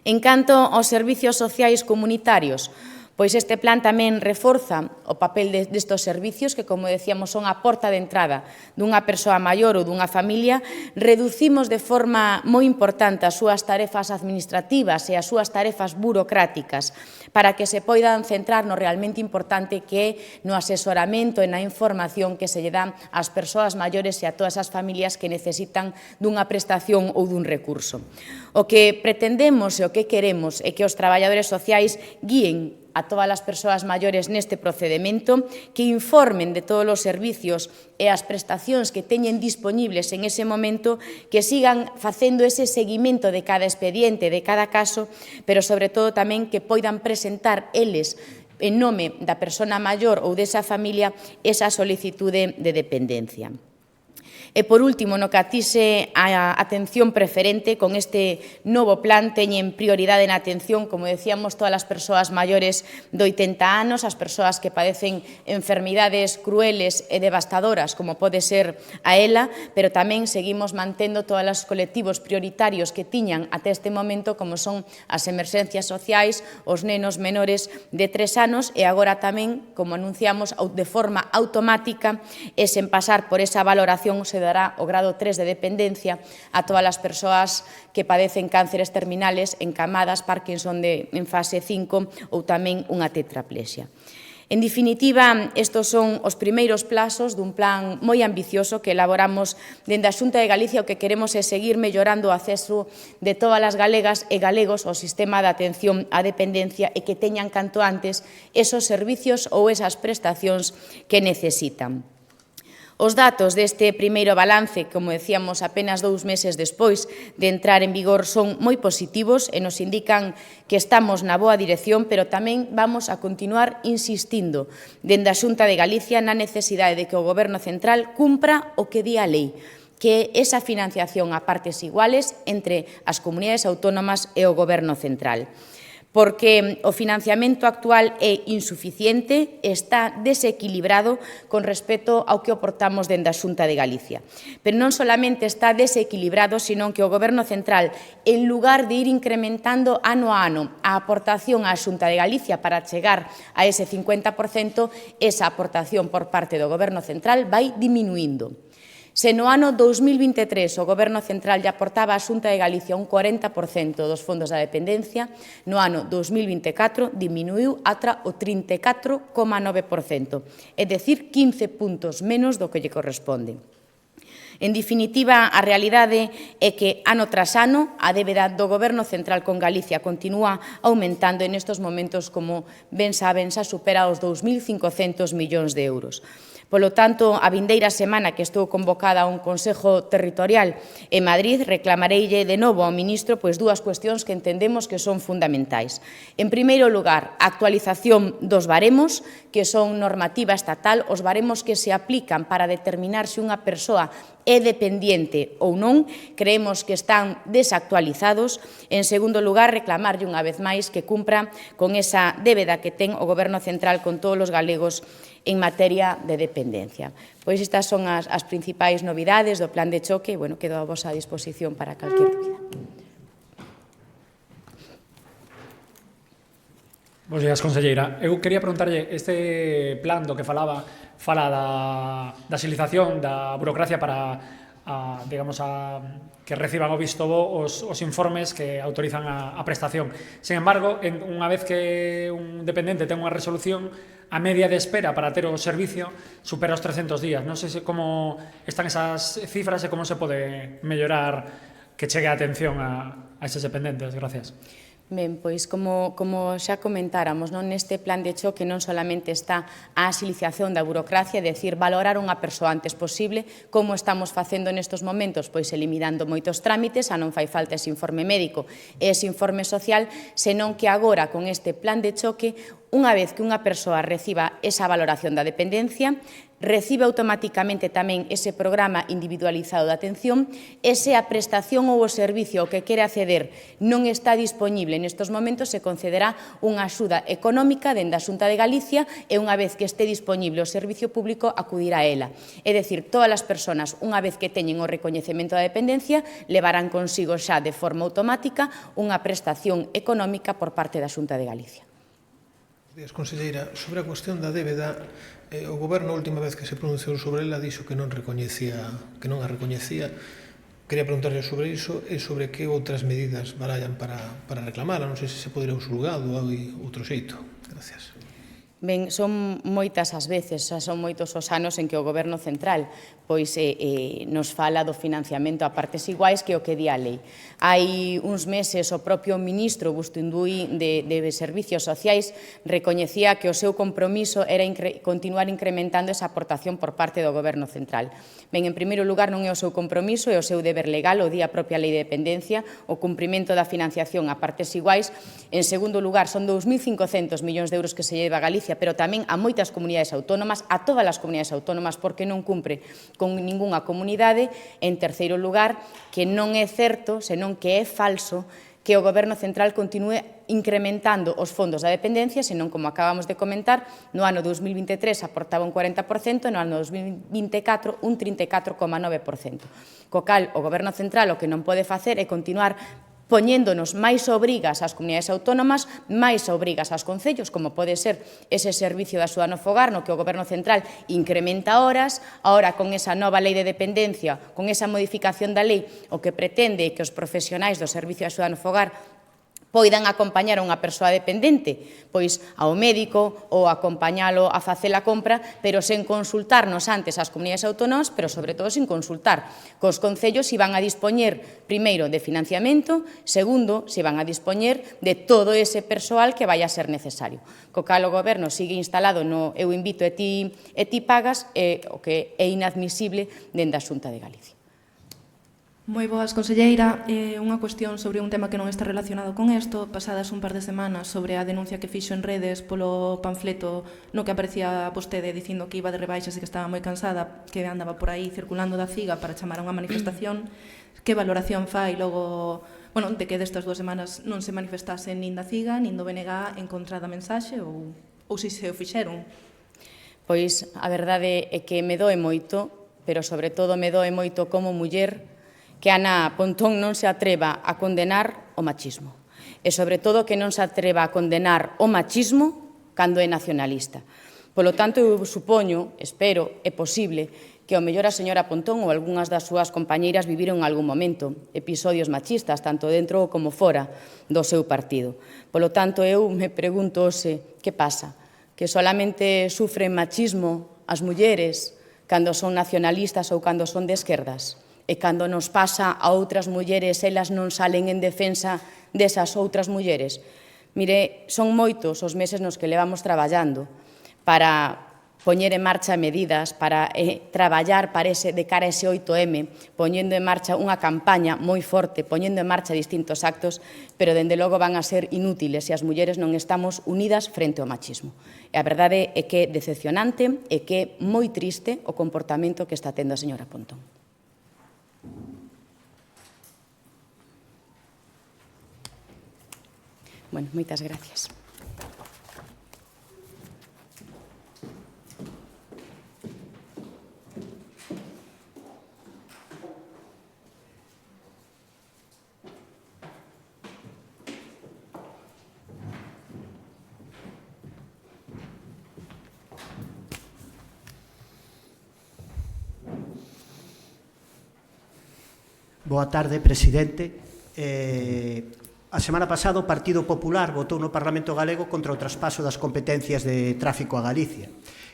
En canto aos servicios sociais comunitarios, pois este plan tamén reforza o papel destes servicios que, como decíamos, son a porta de entrada dunha persoa maior ou dunha familia. Reducimos de forma moi importante as súas tarefas administrativas e as súas tarefas burocráticas para que se poidan centrar no realmente importante que é no asesoramento e na información que se lle dan ás persoas maiores e a todas as familias que necesitan dunha prestación ou dun recurso. O que pretendemos e o que queremos é que os traballadores sociais guíen a todas as persoas maiores neste procedimento, que informen de todos os servicios e as prestacións que teñen disponibles en ese momento, que sigan facendo ese seguimento de cada expediente, de cada caso, pero sobre todo tamén que poidan presentar eles en nome da persona maior ou desa familia esa solicitude de dependencia. E, por último, no que atixe a atención preferente, con este novo plan teñen prioridade na atención, como decíamos, todas as persoas maiores de 80 anos, as persoas que padecen enfermidades crueles e devastadoras, como pode ser a ELA, pero tamén seguimos mantendo todos os colectivos prioritarios que tiñan até este momento, como son as emerxencias sociais, os nenos menores de 3 anos, e agora tamén, como anunciamos, de forma automática e sen pasar por esa valoración, se dará o grado 3 de dependencia a todas as persoas que padecen cánceres terminales, encamadas, Parkinson en fase 5 ou tamén unha tetraplexia. En definitiva, estes son os primeiros plazos dun plan moi ambicioso que elaboramos dende a Xunta de Galicia. O que queremos é seguir mellorando o acceso de todas as galegas e galegos ao sistema de atención á dependencia e que teñan canto antes esos servicios ou esas prestacións que necesitan. Os datos deste primeiro balance, como decíamos, apenas 2 meses despois de entrar en vigor, son moi positivos e nos indican que estamos na boa dirección, pero tamén vamos a continuar insistindo dende a Xunta de Galicia na necesidade de que o Goberno central cumpra o que di a lei, que é esa financiación a partes iguales entre as comunidades autónomas e o Goberno central, porque o financiamento actual é insuficiente, está desequilibrado con respecto ao que aportamos dende a Xunta de Galicia. Pero non solamente está desequilibrado, senón que o Goberno central, en lugar de ir incrementando ano a ano a aportación á Xunta de Galicia para chegar a ese 50%, esa aportación por parte do Goberno central vai diminuindo. Se no ano 2023 o Goberno central lle aportaba á Xunta de Galicia un 40% dos fondos da dependencia, no ano 2024 diminuiu ata o 34,9%, é dicir, 15 puntos menos do que lle corresponde. En definitiva, a realidade é que ano tras ano a débeda do Goberno central con Galicia continúa aumentando e nestes momentos, como ben saben, xa supera os 2.500 millóns de euros. Polo tanto, a vindeira semana que estou convocada a un Consello Territorial en Madrid, reclamareille de novo ao ministro dúas cuestións que entendemos que son fundamentais. En primeiro lugar, a actualización dos baremos, que son normativa estatal, os baremos que se aplican para determinar se unha persoa é dependiente ou non, creemos que están desactualizados. En segundo lugar, reclamarlle unha vez máis que cumpra con esa débeda que ten o Goberno central con todos os galegos en materia de dependencia. Pois estas son as principais novidades do plan de choque e, quedo a vosa disposición para calquer dúbida.
Bos días, conselleira. Eu quería preguntarlle, este plan do que fala da agilización da burocracia para que reciban o visto bo os informes que autorizan a prestación. Sen embargo, unha vez que un dependente ten unha resolución, a media de espera para ter o servicio supera os 300 días. Non sei como están esas cifras e como se pode mellorar que chegue a atención a eses dependentes. Gracias.
Ben, pois como xa comentáramos, neste plan de choque non solamente está a agilización da burocracia, é dicir, valorar unha persoa antes posible, como estamos facendo nestes momentos, pois eliminando moitos trámites, a non fai falta ese informe médico e ese informe social, senón que agora con este plan de choque, unha vez que unha persoa reciba esa valoración da dependencia, recibe automáticamente tamén ese programa individualizado de atención e se a prestación ou o servicio ao que quere acceder non está disponible nestes momentos, se concederá unha axuda económica dende a Xunta de Galicia e unha vez que este disponible o servicio público acudirá a ela. É dicir, todas as persoas, unha vez que teñen o recoñecemento da dependencia, levarán consigo xa de forma automática unha prestación económica por parte da Xunta de Galicia.
Conselleira, sobre a cuestión da débeda, o Goberno, a última vez que se pronunciou sobre ela, dixo que non a recoñecía. Quería preguntarle sobre iso e sobre que outras medidas barallan para reclamala. Non sei se podería un xulgado ou outro xeito. Gracias.
Ben, son moitas as veces, son moitos os anos en que o Goberno central nos fala do financiamento a partes iguais que o que di a lei. Hai uns meses o propio ministro Bustinduí de Servicios Sociais recoñecía que o seu compromiso era continuar incrementando esa aportación por parte do Goberno central. Ben, en primeiro lugar, non é o seu compromiso, é o seu deber legal, o di a propia lei de dependencia, o cumprimento da financiación a partes iguais. En segundo lugar, son 2.500 millóns de euros que se lleva a Galicia, pero tamén a moitas comunidades autónomas, a todas as comunidades autónomas, porque non cumpre con ningunha comunidade. En terceiro lugar, que non é certo, senón que é falso, que o Goberno central continúe incrementando os fondos da dependencia, senón, como acabamos de comentar, no ano 2023 aportaba un 40%, no ano 2024 un 34,9%. Co cal, o Goberno central o que non pode facer é continuar poñéndonos máis obrigas ás comunidades autónomas, máis obrigas aos concellos, como pode ser ese servicio de axuda no fogar, no que o Goberno central incrementa horas. Ahora, con esa nova lei de dependencia, con esa modificación da lei, o que pretende que os profesionais do servicio de axuda no fogar poidan acompañar a unha persoa dependente, pois ao médico ou acompañalo a facer a compra, pero sen consultarnos antes ás comunidades autónomas, pero sobre todo sen consultar cos concellos se van a dispoñer, primeiro, de financiamento, segundo, se van a dispoñer de todo ese persoal que vai a ser necesario. Co cal o Goberno sigue instalado no eu invito e ti pagas, o que é inadmisible dende a Xunta de Galicia.
Moi boas, conselleira. Unha cuestión sobre un tema que non está relacionado con isto. Pasadas un par de semanas sobre a denuncia que fixo en redes polo panfleto no que aparecía vostede dicindo que iba de rebaixas e que estaba moi cansada, que andaba por aí circulando da CIGA para chamar a unha manifestación. Que valoración fai logo de que destas 2 semanas non se manifestase nin da CIGA nin do BNG en contra da mensaxe ou se o fixeron?
Pois a verdade é que me doe moito, pero sobre todo me doe moito como muller que Ana Pontón non se atreva a condenar o machismo. E, sobre todo, que non se atreva a condenar o machismo cando é nacionalista. Polo tanto, eu supoño, espero, é posible, que ao mellor a señora Pontón ou algunhas das súas compañeiras viviron en algún momento episodios machistas, tanto dentro como fora do seu partido. Polo tanto, eu me pregunto que pasa? Que solamente sufren machismo as mulleres cando son nacionalistas ou cando son de esquerdas? E cando nos pasa a outras mulleres, elas non salen en defensa desas outras mulleres. Mire, son moitos os meses nos que levamos traballando para poñer en marcha medidas para traballar de cara a ese 8M, poñendo en marcha unha campaña moi forte, poñendo en marcha distintos actos, pero dende logo van a ser inútiles se as mulleres non estamos unidas frente ao machismo. E a verdade é que é decepcionante e que é moi triste o comportamento que está tendo a señora Pontón. Bueno, moitas gracias.
Boa tarde, presidente. A semana pasada o Partido Popular votou no Parlamento Galego contra o traspaso das competencias de tráfico a Galicia.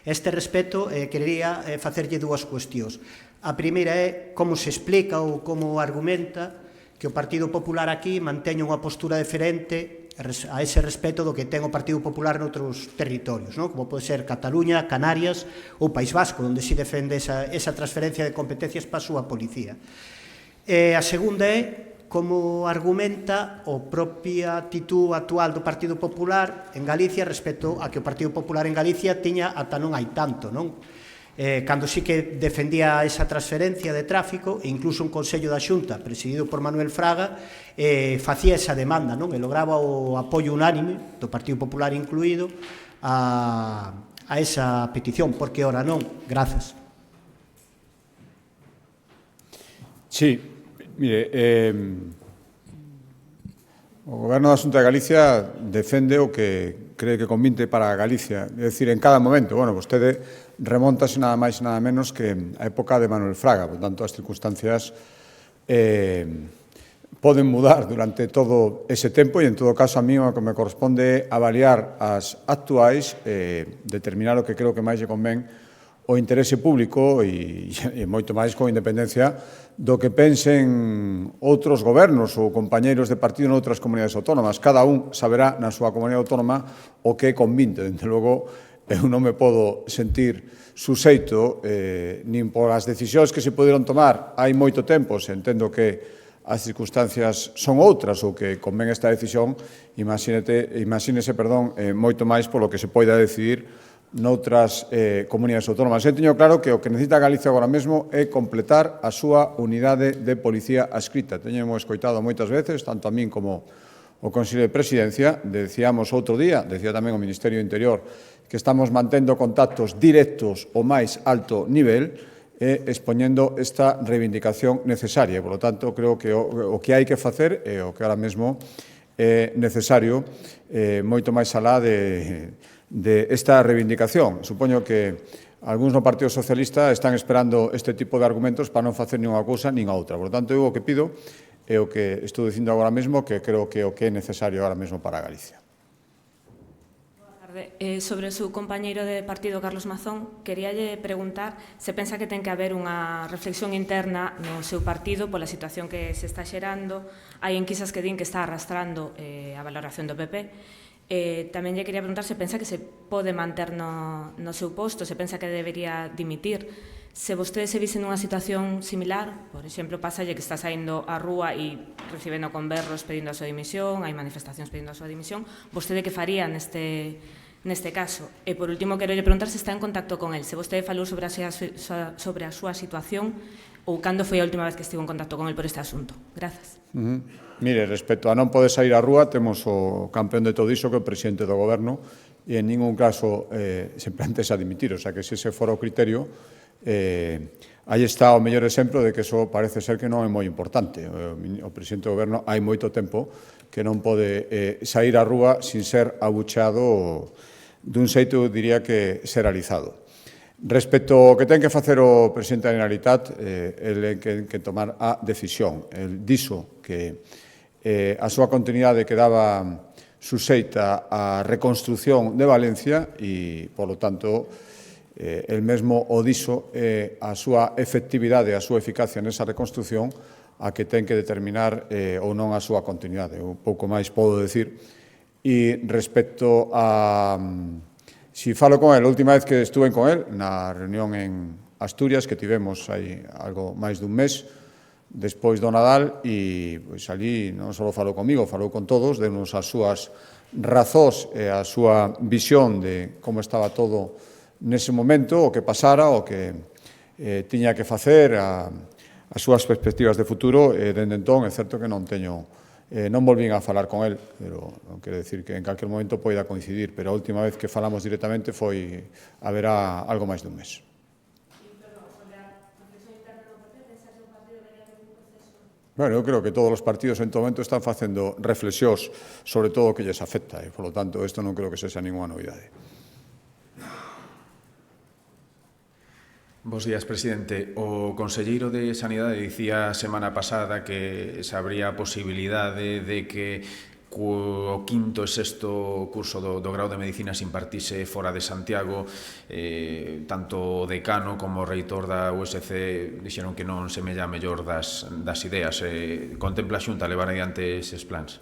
A este respecto, quería facerlle dúas cuestións. A primeira é como se explica ou como argumenta que o Partido Popular aquí manteña unha postura diferente a ese respecto do que ten o Partido Popular noutros territorios, como pode ser Cataluña, Canarias ou País Vasco, onde se defende esa transferencia de competencias para a súa policía. A segunda é como argumenta a propia actitud actual do Partido Popular en Galicia respecto a que o Partido Popular en Galicia tiña ata non hai tanto, non? Cando sí que defendía esa transferencia de tráfico, e incluso un Consello da Xunta presidido por Manuel Fraga facía esa demanda, non? E lograba o apoio unánime do Partido Popular incluído a esa petición, porque ora non. Grazas.
Sí, mire, o Goberno da Xunta de Galicia defende o que cree que convinte para Galicia, é dicir, en cada momento. Bueno, vostede remontase nada máis e nada menos que a época de Manuel Fraga, por tanto, as circunstancias poden mudar durante todo ese tempo e, en todo caso, a mí o que me corresponde avaliar as actuais, determinar o que creo que máis lle convén o interese público e moito máis con independencia do que pensen outros gobernos ou compañeiros de partido noutras comunidades autónomas. Cada un saberá na súa comunidade autónoma o que convinte. Dende logo, eu non me podo sentir suxeito nin por as decisións que se poderon tomar hai moito tempo, se entendo que as circunstancias son outras ou que convén esta decisión, imagínese, moito máis polo que se poida decidir noutras comunidades autónomas. Eu teño claro que o que necesita Galicia agora mesmo é completar a súa unidade de policía adscrita. Teñemos escoitado moitas veces, tanto a min como o Consello de Presidencia, decíamos outro día, decía tamén o Ministerio do Interior, que estamos mantendo contactos directos ao máis alto nivel e expoñendo esta reivindicación necesaria. Por lo tanto, creo que o que hai que facer é o que ahora mesmo é necesario, moito máis alá de esta reivindicación. Supoño que algúns no Partido Socialista están esperando este tipo de argumentos para non facer nin unha cousa nin a outra. Por tanto, eu o que pido é o que estou dicindo agora mesmo, que creo que é o que é necesario agora mesmo para Galicia.
Sobre o seu compañeiro de partido, Carlos Mazón, queríalle preguntar se pensa que ten que haber unha reflexión interna no seu partido pola situación que se está xerando. Hai enquisas que din que está arrastrando a valoración do PP. Tamén lle quería preguntar se pensa que se pode manter no seu posto, se pensa que debería dimitir. Se vostede se vise nunha situación similar, por exemplo, pasalle que está saindo á rúa e recibendo conberros pedindo a súa dimisión, hai manifestacións pedindo a súa dimisión, vostede que faría neste caso? E, por último, quero lle preguntar se está en contacto con el, se vostede falou sobre a súa situación ou cando foi a última vez que estivo en contacto con el por este asunto. Grazas.
Mire, respecto a non poder sair á rúa, temos o campeón de todo iso, que é o presidente do Goberno, e en ningún caso se plantexa dimitir. O sea, que se ese fora o criterio, aí está o mellor exemplo de que eso parece ser que non é moi importante. O presidente do Goberno hai moito tempo que non pode sair á rúa sin ser abucheado dun xeito, diría que, seralizado. Respecto ao que ten que facer o presidente da Generalitat, ele ten que tomar a decisión. El dixo que a súa continuidade quedaba suxeita á reconstrucción de Valencia e, polo tanto, el mesmo o dixo a súa efectividade, a súa eficacia nesa reconstrucción a que ten que determinar ou non a súa continuidade. Un pouco máis podo decir. E respecto a Si falo con el, a última vez que estuve con el, na reunión en Asturias, que tivemos aí algo máis dun mes, despois do Nadal, e pois ali non só falou comigo, falou con todos, deunos as súas razóns e a súa visión de como estaba todo nese momento, o que pasara, o que tiña que facer, as súas perspectivas de futuro, e dende entón é certo que non volvín a falar con el, pero non quero decir que en calquer momento poida coincidir, pero a última vez que falamos directamente foi haberá algo máis dun mes. Bueno, eu creo que todos os partidos en todo momento están facendo reflexións sobre todo o que lles afecta, e, polo tanto, isto non creo que sexa ninguna novidade.
Bos días, presidente. O conselleiro de Sanidade dicía a semana pasada que se abría a posibilidade de que o quinto e sexto curso do grau de Medicina se impartise fora de Santiago. Tanto o decano como o reitor da USC dixeron que non semella a mellor das ideas. Contempla a Xunta levar adiante eses plans?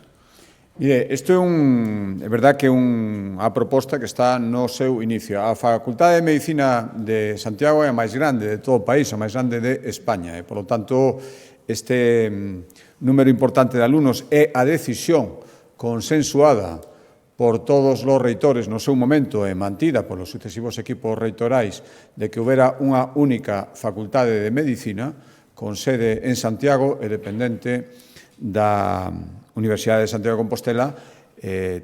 Mire, isto é verdad que é unha proposta que está no seu inicio. A Facultade de Medicina de Santiago é a máis grande de todo o país, a máis grande de España. E, por lo tanto, este número importante de alumnos é a decisión consensuada por todos os reitores no seu momento e mantida polos sucesivos equipos reitorais de que houbera unha única facultade de Medicina con sede en Santiago e dependente da Universidade de Santiago de Compostela,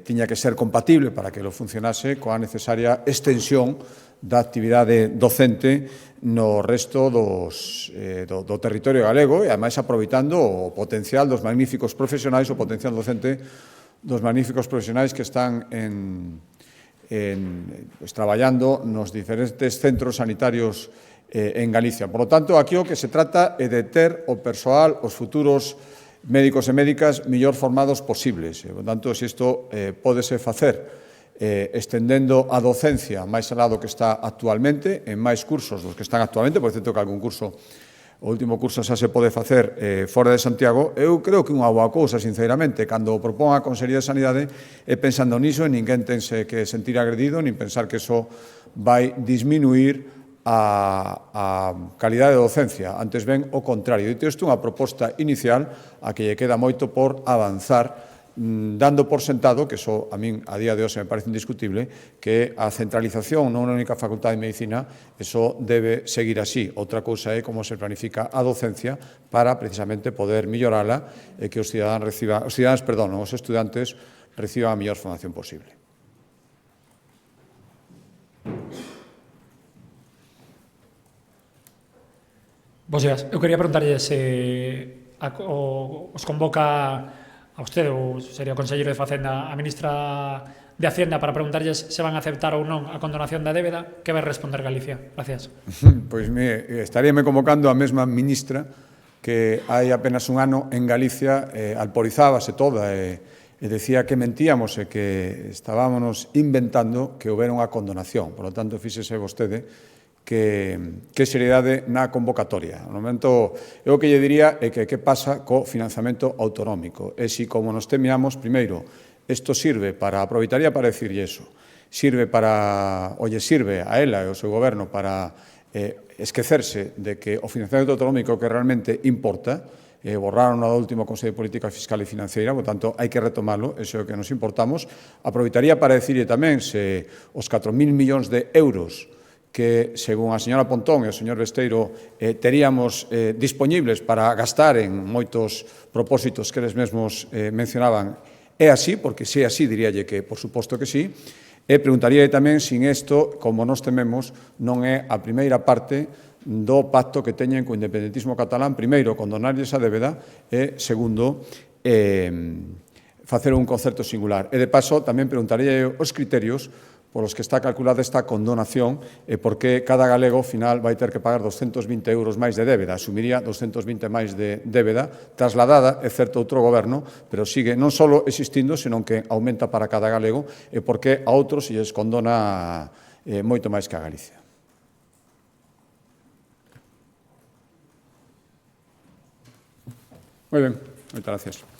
tiña que ser compatible para que lo funcionase coa necesaria extensión da actividade docente no resto do territorio galego e, ademais, aproveitando o potencial dos magníficos profesionais, o potencial docente dos magníficos profesionais que están traballando nos diferentes centros sanitarios en Galicia. Por lo tanto, aquí o que se trata é de ter o persoal, os futuros médicos e médicas mellor formados posibles. Por tanto, se isto pódese facer estendendo a docencia máis alá do que está actualmente, en máis cursos dos que están actualmente, por certo que algún curso, o último curso xa se pode facer fora de Santiago, eu creo que unha boa cousa, sinceramente, cando o propón a Consellería de Sanidade, é pensando niso, e ninguén tense que sentir agredido, nin pensar que iso vai disminuir a calidade de docencia. Antes ben, o contrario. Dito isto, unha proposta inicial a que lle queda moito por avanzar, dando por sentado, que iso a min a día de hoxe me parece indiscutible, que a centralización nunha única facultade de Medicina, iso debe seguir así. Outra cousa é como se planifica a docencia para precisamente poder mellorala e que os estudantes reciban a mellor formación posible.
Bos días. Eu quería preguntarlle se os convoca a usted, ou sería o conselleiro de Facenda, a ministra de Hacienda, para preguntarlles se van a aceptar ou non a condonación da débeda. Que vai responder Galicia? Gracias.
Pois estaríame convocando a mesma ministra que hai apenas un ano en Galicia alporizábase toda e decía que mentíamos e que estábamos inventando que houbera unha condonación. Por lo tanto, fíxese vostede que seriedade na convocatoria. No momento, eu o que lle diría é que pasa co financiamento autonómico. E se, como nos temeamos, primeiro, isto sirve para, aproveitaría para decirlle eso, sirve a ela e ao seu goberno para esquecerse de que o financiamento autonómico que realmente importa, borraron no último Consello de Política Fiscal e Financeira, por tanto, hai que retomarlo, eso é o que nos importamos. Aproveitaría para decirlle tamén se os 4.000 millóns de euros que, según a señora Pontón e o señor Besteiro, teríamos dispoñibles para gastar en moitos propósitos que eles mesmos mencionaban. É así, porque se é así, diríalle que, por suposto que sí, e preguntaríalle tamén se isto, como nos tememos, non é a primeira parte do pacto que teñen co independentismo catalán, primeiro, condonarlles a débeda, e, segundo, facer un concerto singular. E, de paso, tamén preguntaríalle os criterios polos que está calculada esta condonación e por que cada galego, ao final, vai ter que pagar 220 euros máis de débeda. Asumiría 220 máis de débeda, trasladada, é certo, outro goberno, pero sigue non só existindo, senón que aumenta para cada galego, e por que a outros se lles condona moito máis que a Galicia. Moi ben, moitas gracias.